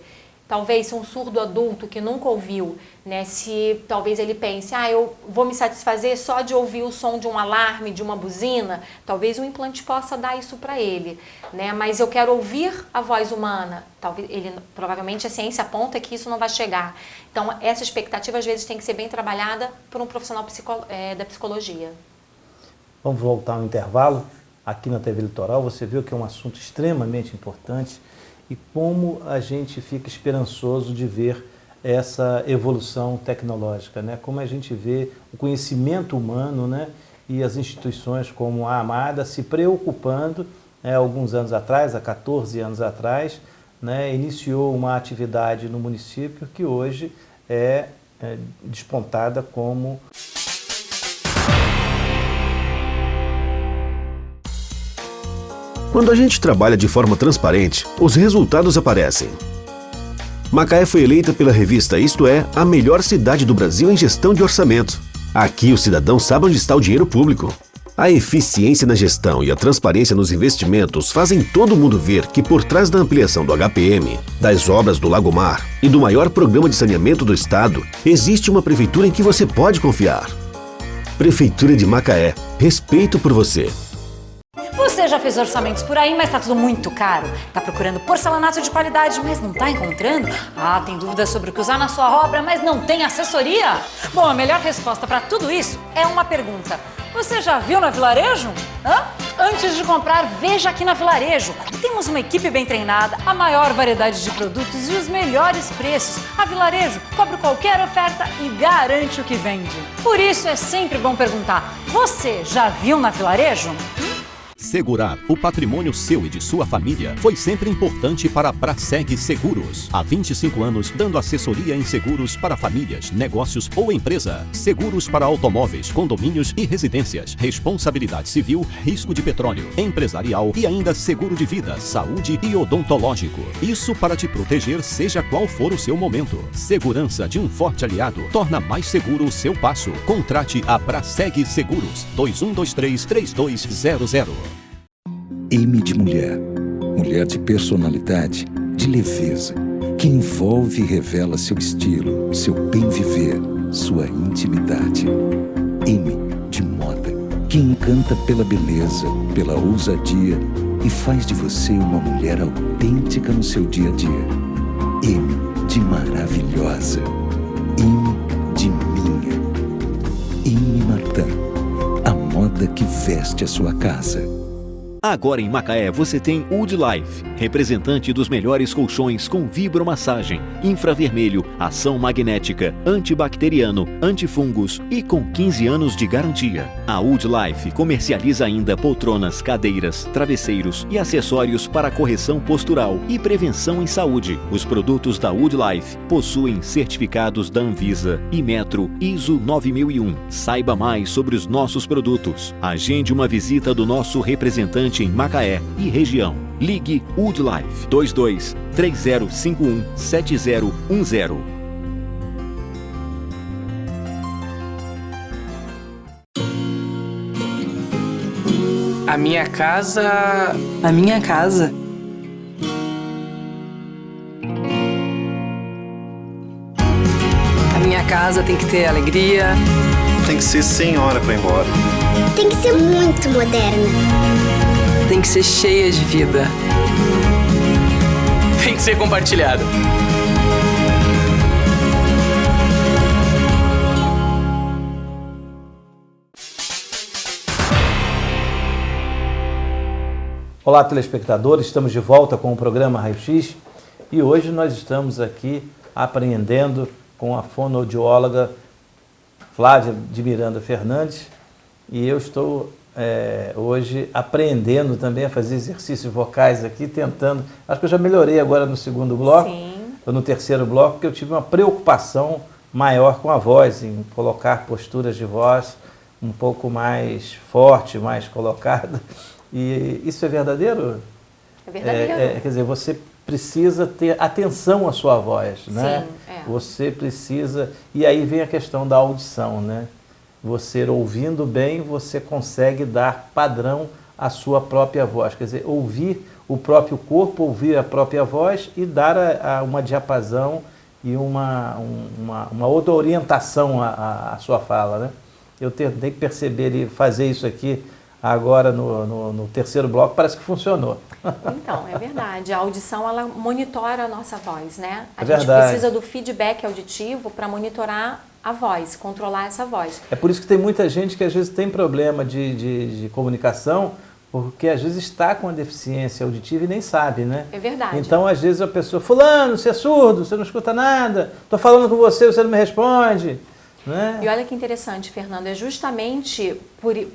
Talvez se um surdo adulto que nunca ouviu, né, se talvez ele pense, eu vou me satisfazer só de ouvir o som de um alarme, de uma buzina, talvez o implante possa dar isso para ele, né? Mas eu quero ouvir a voz humana, provavelmente a ciência aponta que isso não vai chegar. Então, essa expectativa às vezes tem que ser bem trabalhada por um profissional da psicologia. Vamos voltar ao intervalo. Aqui na TV Litoral, você viu que é um assunto extremamente importante, e como a gente fica esperançoso de ver essa evolução tecnológica, né? Como a gente vê o conhecimento humano, né, e as instituições como a Amada se preocupando, né, alguns anos atrás, há 14 anos atrás, né, iniciou uma atividade no município que hoje é despontada como... Quando a gente trabalha de forma transparente, os resultados aparecem. Macaé foi eleita pela revista Isto É a melhor cidade do Brasil em gestão de orçamento. Aqui o cidadão sabe onde está o dinheiro público. A eficiência na gestão e a transparência nos investimentos fazem todo mundo ver que por trás da ampliação do HPM, das obras do Lago Mar e do maior programa de saneamento do estado, existe uma prefeitura em que você pode confiar. Prefeitura de Macaé. Respeito por você. Você já fez orçamentos por aí, mas tá tudo muito caro? Tá procurando porcelanato de qualidade, mas não tá encontrando? Tem dúvidas sobre o que usar na sua obra, mas não tem assessoria? Bom, a melhor resposta para tudo isso é uma pergunta. Você já viu na Vilarejo? Antes de comprar, veja aqui na Vilarejo. Temos uma equipe bem treinada, a maior variedade de produtos e os melhores preços. A Vilarejo cobre qualquer oferta e garante o que vende. Por isso é sempre bom perguntar, você já viu na Vilarejo? Segurar o patrimônio seu e de sua família foi sempre importante para a Braseg Seguros. Há 25 anos, dando assessoria em seguros para famílias, negócios ou empresa. Seguros para automóveis, condomínios e residências. Responsabilidade civil, risco de petróleo, empresarial e ainda seguro de vida, saúde e odontológico. Isso para te proteger seja qual for o seu momento. Segurança de um forte aliado torna mais seguro o seu passo. Contrate a Braseg Seguros. 2123-3200. M de mulher. Mulher de personalidade, de leveza, que envolve e revela seu estilo, seu bem viver, sua intimidade. M de moda, que encanta pela beleza, pela ousadia e faz de você uma mulher autêntica no seu dia a dia. M de maravilhosa. M de minha. M Martin, a moda que veste a sua casa. Agora em Macaé você tem Wood Life, representante dos melhores colchões com vibromassagem, infravermelho, ação magnética, antibacteriano, antifungos e com 15 anos de garantia. A Wood Life comercializa ainda poltronas, cadeiras, travesseiros e acessórios para correção postural e prevenção em saúde. Os produtos da Wood Life possuem certificados da Anvisa e Metro ISO 9001. Saiba mais sobre os nossos produtos. Agende uma visita do nosso representante em Macaé e região. Ligue Wood Life 22 3051 7010. A minha casa... A minha casa. A minha casa tem que ter alegria. Tem que ser sem hora para ir embora. Tem que ser muito moderna. Tem que ser cheia de vida. Tem que ser compartilhada. Olá, telespectadores, estamos de volta com o programa Raio X e hoje nós estamos aqui aprendendo com a fonoaudióloga Flávia de Miranda Fernandes e eu estou hoje aprendendo também a fazer exercícios vocais aqui, tentando, acho que eu já melhorei agora no segundo bloco, ou no terceiro bloco, porque eu tive uma preocupação maior com a voz, em colocar posturas de voz um pouco mais forte, mais colocada. E isso é verdadeiro? É verdadeiro. Quer dizer, você precisa ter atenção à sua voz, né? Sim, Você precisa... E aí vem a questão da audição, né? Você ouvindo bem, você consegue dar padrão à sua própria voz. Quer dizer, ouvir o próprio corpo, ouvir a própria voz e dar uma diapasão e uma outra orientação à sua fala, né? Eu tentei perceber e fazer isso aqui agora no terceiro bloco, parece que funcionou. Então, é verdade. A audição, ela monitora a nossa voz, né? A gente precisa do feedback auditivo para monitorar a voz, controlar essa voz. É por isso que tem muita gente que às vezes tem problema de comunicação, porque às vezes está com a deficiência auditiva e nem sabe, né? É verdade. Então, às vezes a pessoa, fulano, você é surdo, você não escuta nada, estou falando com você, você não me responde. Né? E olha que interessante, Fernando, é justamente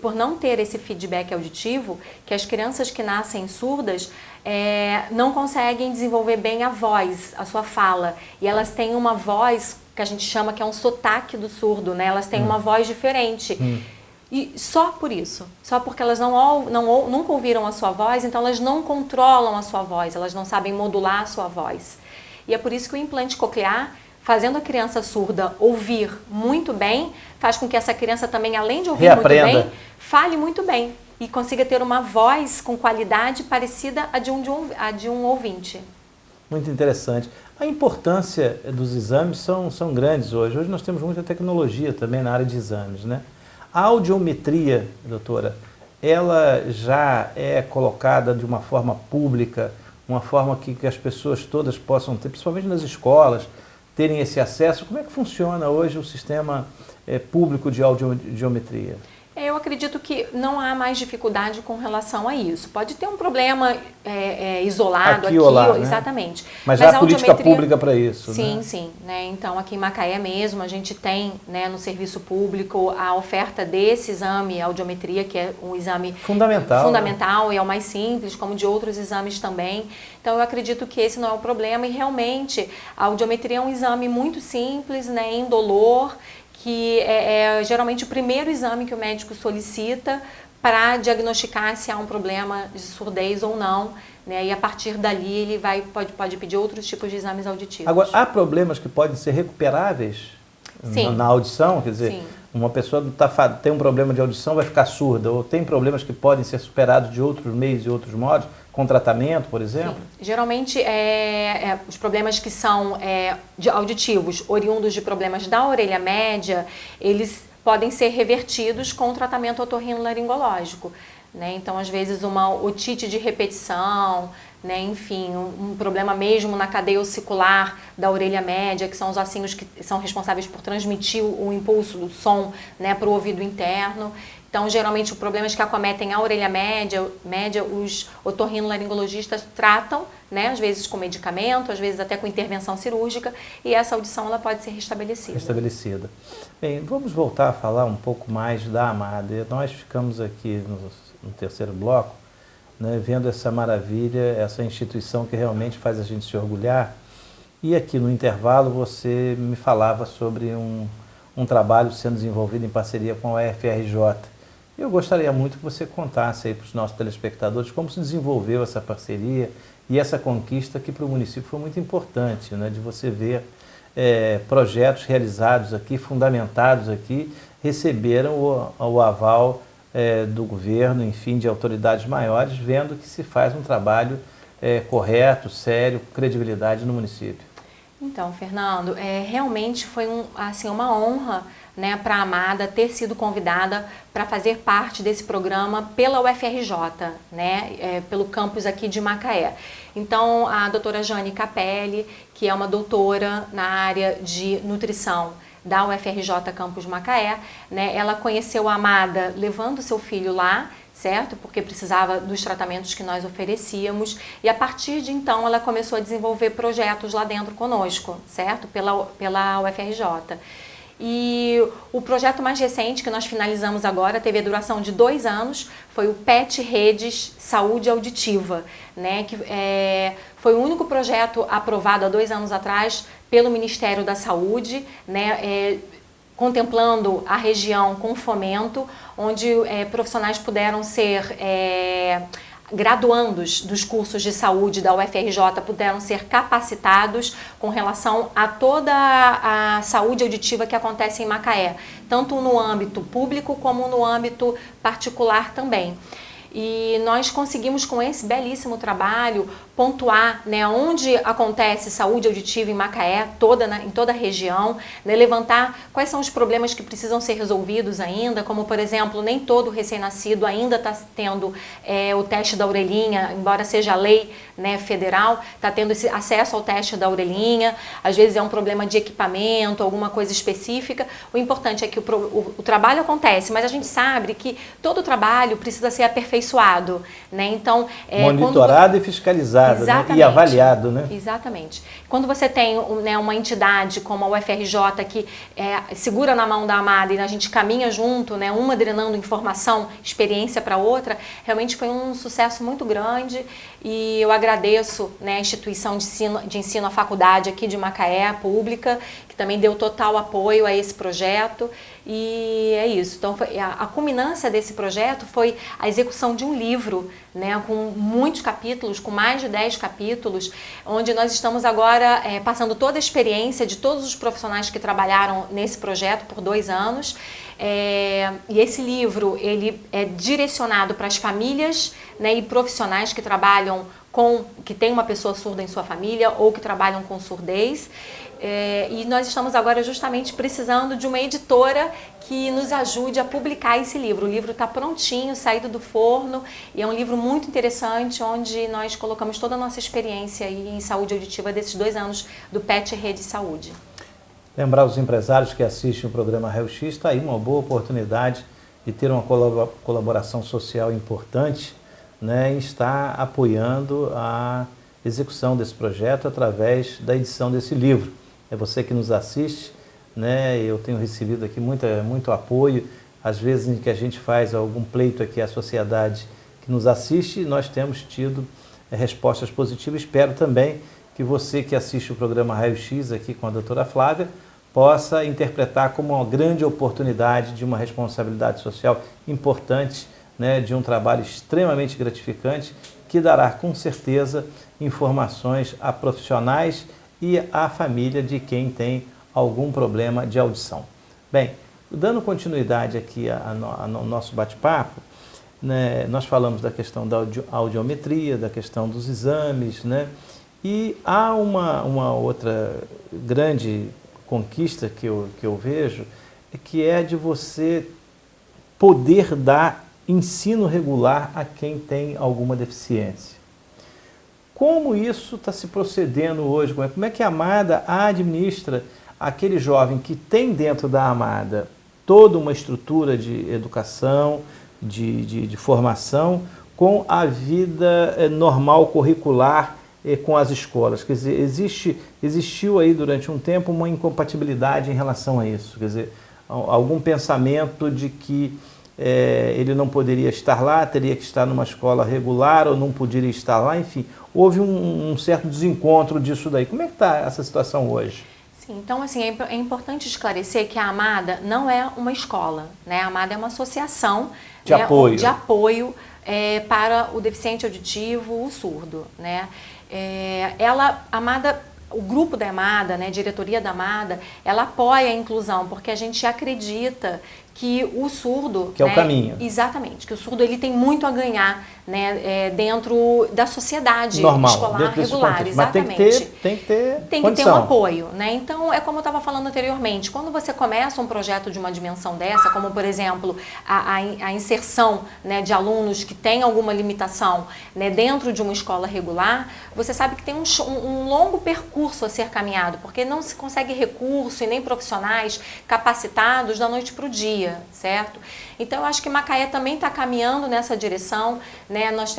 por não ter esse feedback auditivo que as crianças que nascem surdas não conseguem desenvolver bem a voz, a sua fala. E elas têm uma voz que a gente chama que é um sotaque do surdo, né? Elas têm uma voz diferente. E só por isso, só porque elas nunca ouviram a sua voz, então elas não controlam a sua voz, elas não sabem modular a sua voz. E é por isso que o implante coclear, fazendo a criança surda ouvir muito bem, faz com que essa criança também, além de ouvir muito bem, fale muito bem e consiga ter uma voz com qualidade parecida à de um ouvinte. Muito interessante. A importância dos exames são grandes hoje. Hoje nós temos muita tecnologia também na área de exames, né? A audiometria, doutora, ela já é colocada de uma forma pública, uma forma que as pessoas todas possam ter, principalmente nas escolas, terem esse acesso. Como é que funciona hoje o sistema público de audiometria? Eu acredito que não há mais dificuldade com relação a isso. Pode ter um problema isolado aqui ou lá, né? Exatamente. Mas há política pública para isso, sim, né? Sim. Né? Então, aqui em Macaé mesmo, a gente tem, né, no serviço público a oferta desse exame, audiometria, que é um exame fundamental, né? E é o mais simples, como de outros exames também. Então, eu acredito que esse não é o problema e realmente a audiometria é um exame muito simples, né, indolor, que é geralmente o primeiro exame que o médico solicita para diagnosticar se há um problema de surdez ou não, né? E a partir dali ele pode pedir outros tipos de exames auditivos. Agora, há problemas que podem ser recuperáveis na audição? Quer dizer, uma pessoa tem um problema de audição, vai ficar surda, ou tem problemas que podem ser superados de outros meios e outros modos, com tratamento, por exemplo? Sim. Geralmente, os problemas que são auditivos, oriundos de problemas da orelha média, eles podem ser revertidos com o tratamento otorrinolaringológico, né? Então, às vezes, uma otite de repetição, né? Enfim, um problema mesmo na cadeia ossicular da orelha média, que são os ossinhos que são responsáveis por transmitir o impulso do som, né, para o ouvido interno. Então, geralmente, os problemas que acometem a orelha média, os otorrinolaringologistas tratam, né, às vezes com medicamento, às vezes até com intervenção cirúrgica, e essa audição ela pode ser restabelecida. Bem, vamos voltar a falar um pouco mais da Amada. Nós ficamos aqui no terceiro bloco, né, vendo essa maravilha, essa instituição que realmente faz a gente se orgulhar. E aqui no intervalo você me falava sobre um trabalho sendo desenvolvido em parceria com a UFRJ. Eu gostaria muito que você contasse aí para os nossos telespectadores como se desenvolveu essa parceria e essa conquista que para o município foi muito importante, né, de você ver projetos realizados aqui, fundamentados aqui, receberam o aval do governo, enfim, de autoridades maiores, vendo que se faz um trabalho correto, sério, com credibilidade no município. Então, Fernando, realmente foi uma honra, né, para a Amada ter sido convidada para fazer parte desse programa pela UFRJ, né, pelo campus aqui de Macaé. Então, a doutora Jane Capelli, que é uma doutora na área de nutrição da UFRJ Campus Macaé, né, ela conheceu a Amada levando seu filho lá, certo? Porque precisava dos tratamentos que nós oferecíamos, e a partir de então ela começou a desenvolver projetos lá dentro conosco, certo? Pela UFRJ. E o projeto mais recente que nós finalizamos agora teve a duração de 2 anos, foi o PET Redes Saúde Auditiva, né? Que foi o único projeto aprovado há 2 anos atrás pelo Ministério da Saúde, né? Contemplando a região com fomento, onde profissionais puderam ser graduandos dos cursos de saúde da UFRJ, puderam ser capacitados com relação a toda a saúde auditiva que acontece em Macaé, tanto no âmbito público como no âmbito particular também. E nós conseguimos, com esse belíssimo trabalho, pontuar, né, onde acontece saúde auditiva em Macaé, em toda a região, né, levantar quais são os problemas que precisam ser resolvidos ainda, como, por exemplo, nem todo recém-nascido ainda está tendo o teste da orelhinha, embora seja lei, né, federal, está tendo esse acesso ao teste da orelhinha, às vezes é um problema de equipamento, alguma coisa específica. O importante é que o trabalho acontece, mas a gente sabe que todo trabalho precisa ser aperfeiçoado, né? Então, monitorado e fiscalizado. Né? E avaliado, né? Exatamente. Quando você tem, né, uma entidade como a UFRJ que segura na mão da Amada e a gente caminha junto, né, uma drenando informação, experiência para outra, realmente foi um sucesso muito grande, e eu agradeço, né, a instituição de ensino, a faculdade aqui de Macaé, pública, que também deu total apoio a esse projeto. E é isso. Então, a culminância desse projeto foi a execução de um livro, né, com muitos capítulos, com mais de 10 capítulos, onde nós estamos agora passando toda a experiência de todos os profissionais que trabalharam nesse projeto por 2 anos. E esse livro ele é direcionado para as famílias, né, e profissionais que trabalham que tem uma pessoa surda em sua família ou que trabalham com surdez. E nós estamos agora justamente precisando de uma editora que nos ajude a publicar esse livro. O livro está prontinho, saído do forno, e é um livro muito interessante, onde nós colocamos toda a nossa experiência aí em saúde auditiva desses 2 anos do PET Rede Saúde. Lembrar os empresários que assistem o programa Raio X, está aí uma boa oportunidade de ter uma colaboração social importante, né, e está apoiando a execução desse projeto através da edição desse livro. É você que nos assiste, né? Eu tenho recebido aqui muito apoio, às vezes em que a gente faz algum pleito aqui à sociedade que nos assiste, nós temos tido respostas positivas. Espero também que você que assiste o programa Raio X aqui com a doutora Flávia possa interpretar como uma grande oportunidade de uma responsabilidade social importante, né, de um trabalho extremamente gratificante, que dará com certeza informações a profissionais e à família de quem tem algum problema de audição. Bem, dando continuidade aqui ao nosso bate-papo, né, nós falamos da questão da audiometria, da questão dos exames, né, e há uma outra grande conquista que eu vejo, que é de você poder dar ensino regular a quem tem alguma deficiência. Como isso está se procedendo hoje? Como é que a Amada administra aquele jovem que tem dentro da Amada toda uma estrutura de educação, de formação, com a vida normal, curricular, com as escolas. Quer dizer, existiu aí durante um tempo uma incompatibilidade em relação a isso. Quer dizer, algum pensamento de que ele não poderia estar lá, teria que estar numa escola regular ou não poderia estar lá, enfim. Houve um certo desencontro disso daí. Como é que está essa situação hoje? Sim, então, assim, é importante esclarecer que a Amada não é uma escola, né? A Amada é uma associação de apoio para o deficiente auditivo, o surdo, né? O grupo da Amada, né, a diretoria da Amada, ela apoia a inclusão, porque a gente acredita que o surdo... Que é o caminho. Exatamente, que o surdo ele tem muito a ganhar, né, dentro da sociedade normal, escolar regular. Exatamente. Mas tem que ter um apoio, né? Então, é como eu estava falando anteriormente, quando você começa um projeto de uma dimensão dessa, como, por exemplo, a inserção, né, de alunos que têm alguma limitação, né, dentro de uma escola regular, você sabe que tem um longo percurso a ser caminhado, porque não se consegue recurso e nem profissionais capacitados da noite para o dia, certo? Então, eu acho que Macaé também está caminhando nessa direção, né? Nós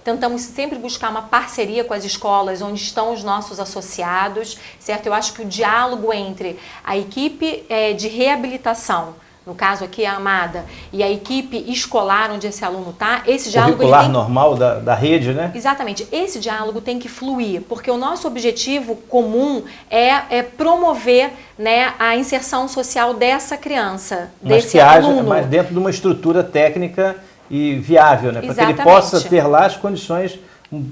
tentamos sempre buscar uma parceria com as escolas onde estão os nossos associados, certo? Eu acho que o diálogo entre a equipe de reabilitação, no caso aqui a Amada, e a equipe escolar onde esse aluno está, esse diálogo... Curricular normal da rede, né? Exatamente. Esse diálogo tem que fluir, porque o nosso objetivo comum é promover, né, a inserção social dessa criança, desse aluno. Mas dentro de uma estrutura técnica e viável, né? Para que ele possa ter lá as condições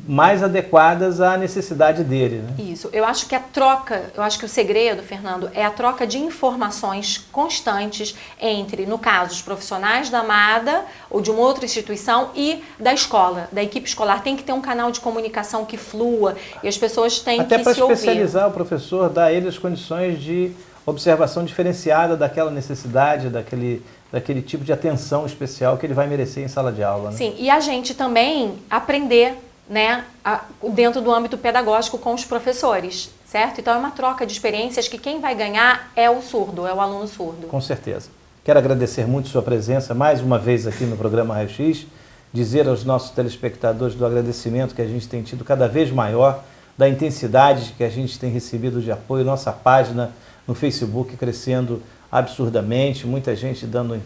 mais adequadas à necessidade dele, né? Isso. Eu acho que o segredo, Fernando, é a troca de informações constantes entre, no caso, os profissionais da Amada ou de uma outra instituição e da escola, da equipe escolar. Tem que ter um canal de comunicação que flua e as pessoas têm que se ouvir. Até para especializar o professor, dar a ele as condições de observação diferenciada daquela necessidade, daquele tipo de atenção especial que ele vai merecer em sala de aula, né? Sim, e a gente também aprender, né, dentro do âmbito pedagógico com os professores, certo? Então é uma troca de experiências que quem vai ganhar é o surdo, é o aluno surdo. Com certeza. Quero agradecer muito sua presença mais uma vez aqui no programa Raio X, dizer aos nossos telespectadores do agradecimento que a gente tem tido cada vez maior, da intensidade que a gente tem recebido de apoio, nossa página no Facebook crescendo absurdamente, muita gente dando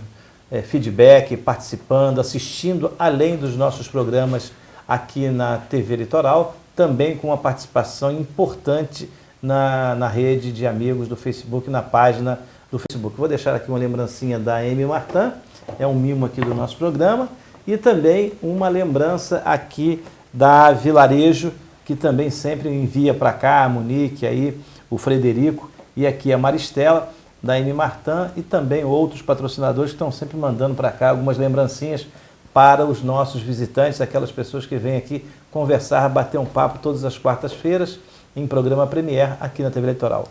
feedback, participando, assistindo, além dos nossos programas aqui na TV Litoral, também com uma participação importante na rede de amigos do Facebook, na página do Facebook. Vou deixar aqui uma lembrancinha da Amy Martin, é um mimo aqui do nosso programa, e também uma lembrança aqui da Vilarejo, que também sempre envia para cá a Monique, aí, o Frederico, e aqui a Maristela, da Amy Martin, e também outros patrocinadores que estão sempre mandando para cá algumas lembrancinhas para os nossos visitantes, aquelas pessoas que vêm aqui conversar, bater um papo todas as quartas-feiras em programa Premier aqui na TV Litoral.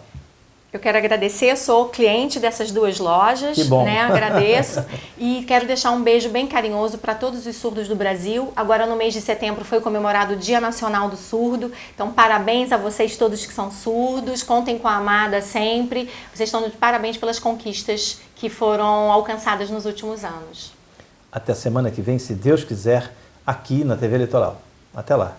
Eu quero agradecer, sou cliente dessas duas lojas, que bom. Né? Agradeço e quero deixar um beijo bem carinhoso para todos os surdos do Brasil. Agora no mês de setembro foi comemorado o Dia Nacional do Surdo, então parabéns a vocês todos que são surdos, contem com a Amada sempre, vocês estão de parabéns pelas conquistas que foram alcançadas nos últimos anos. Até a semana que vem, se Deus quiser, aqui na TV Litoral. Até lá.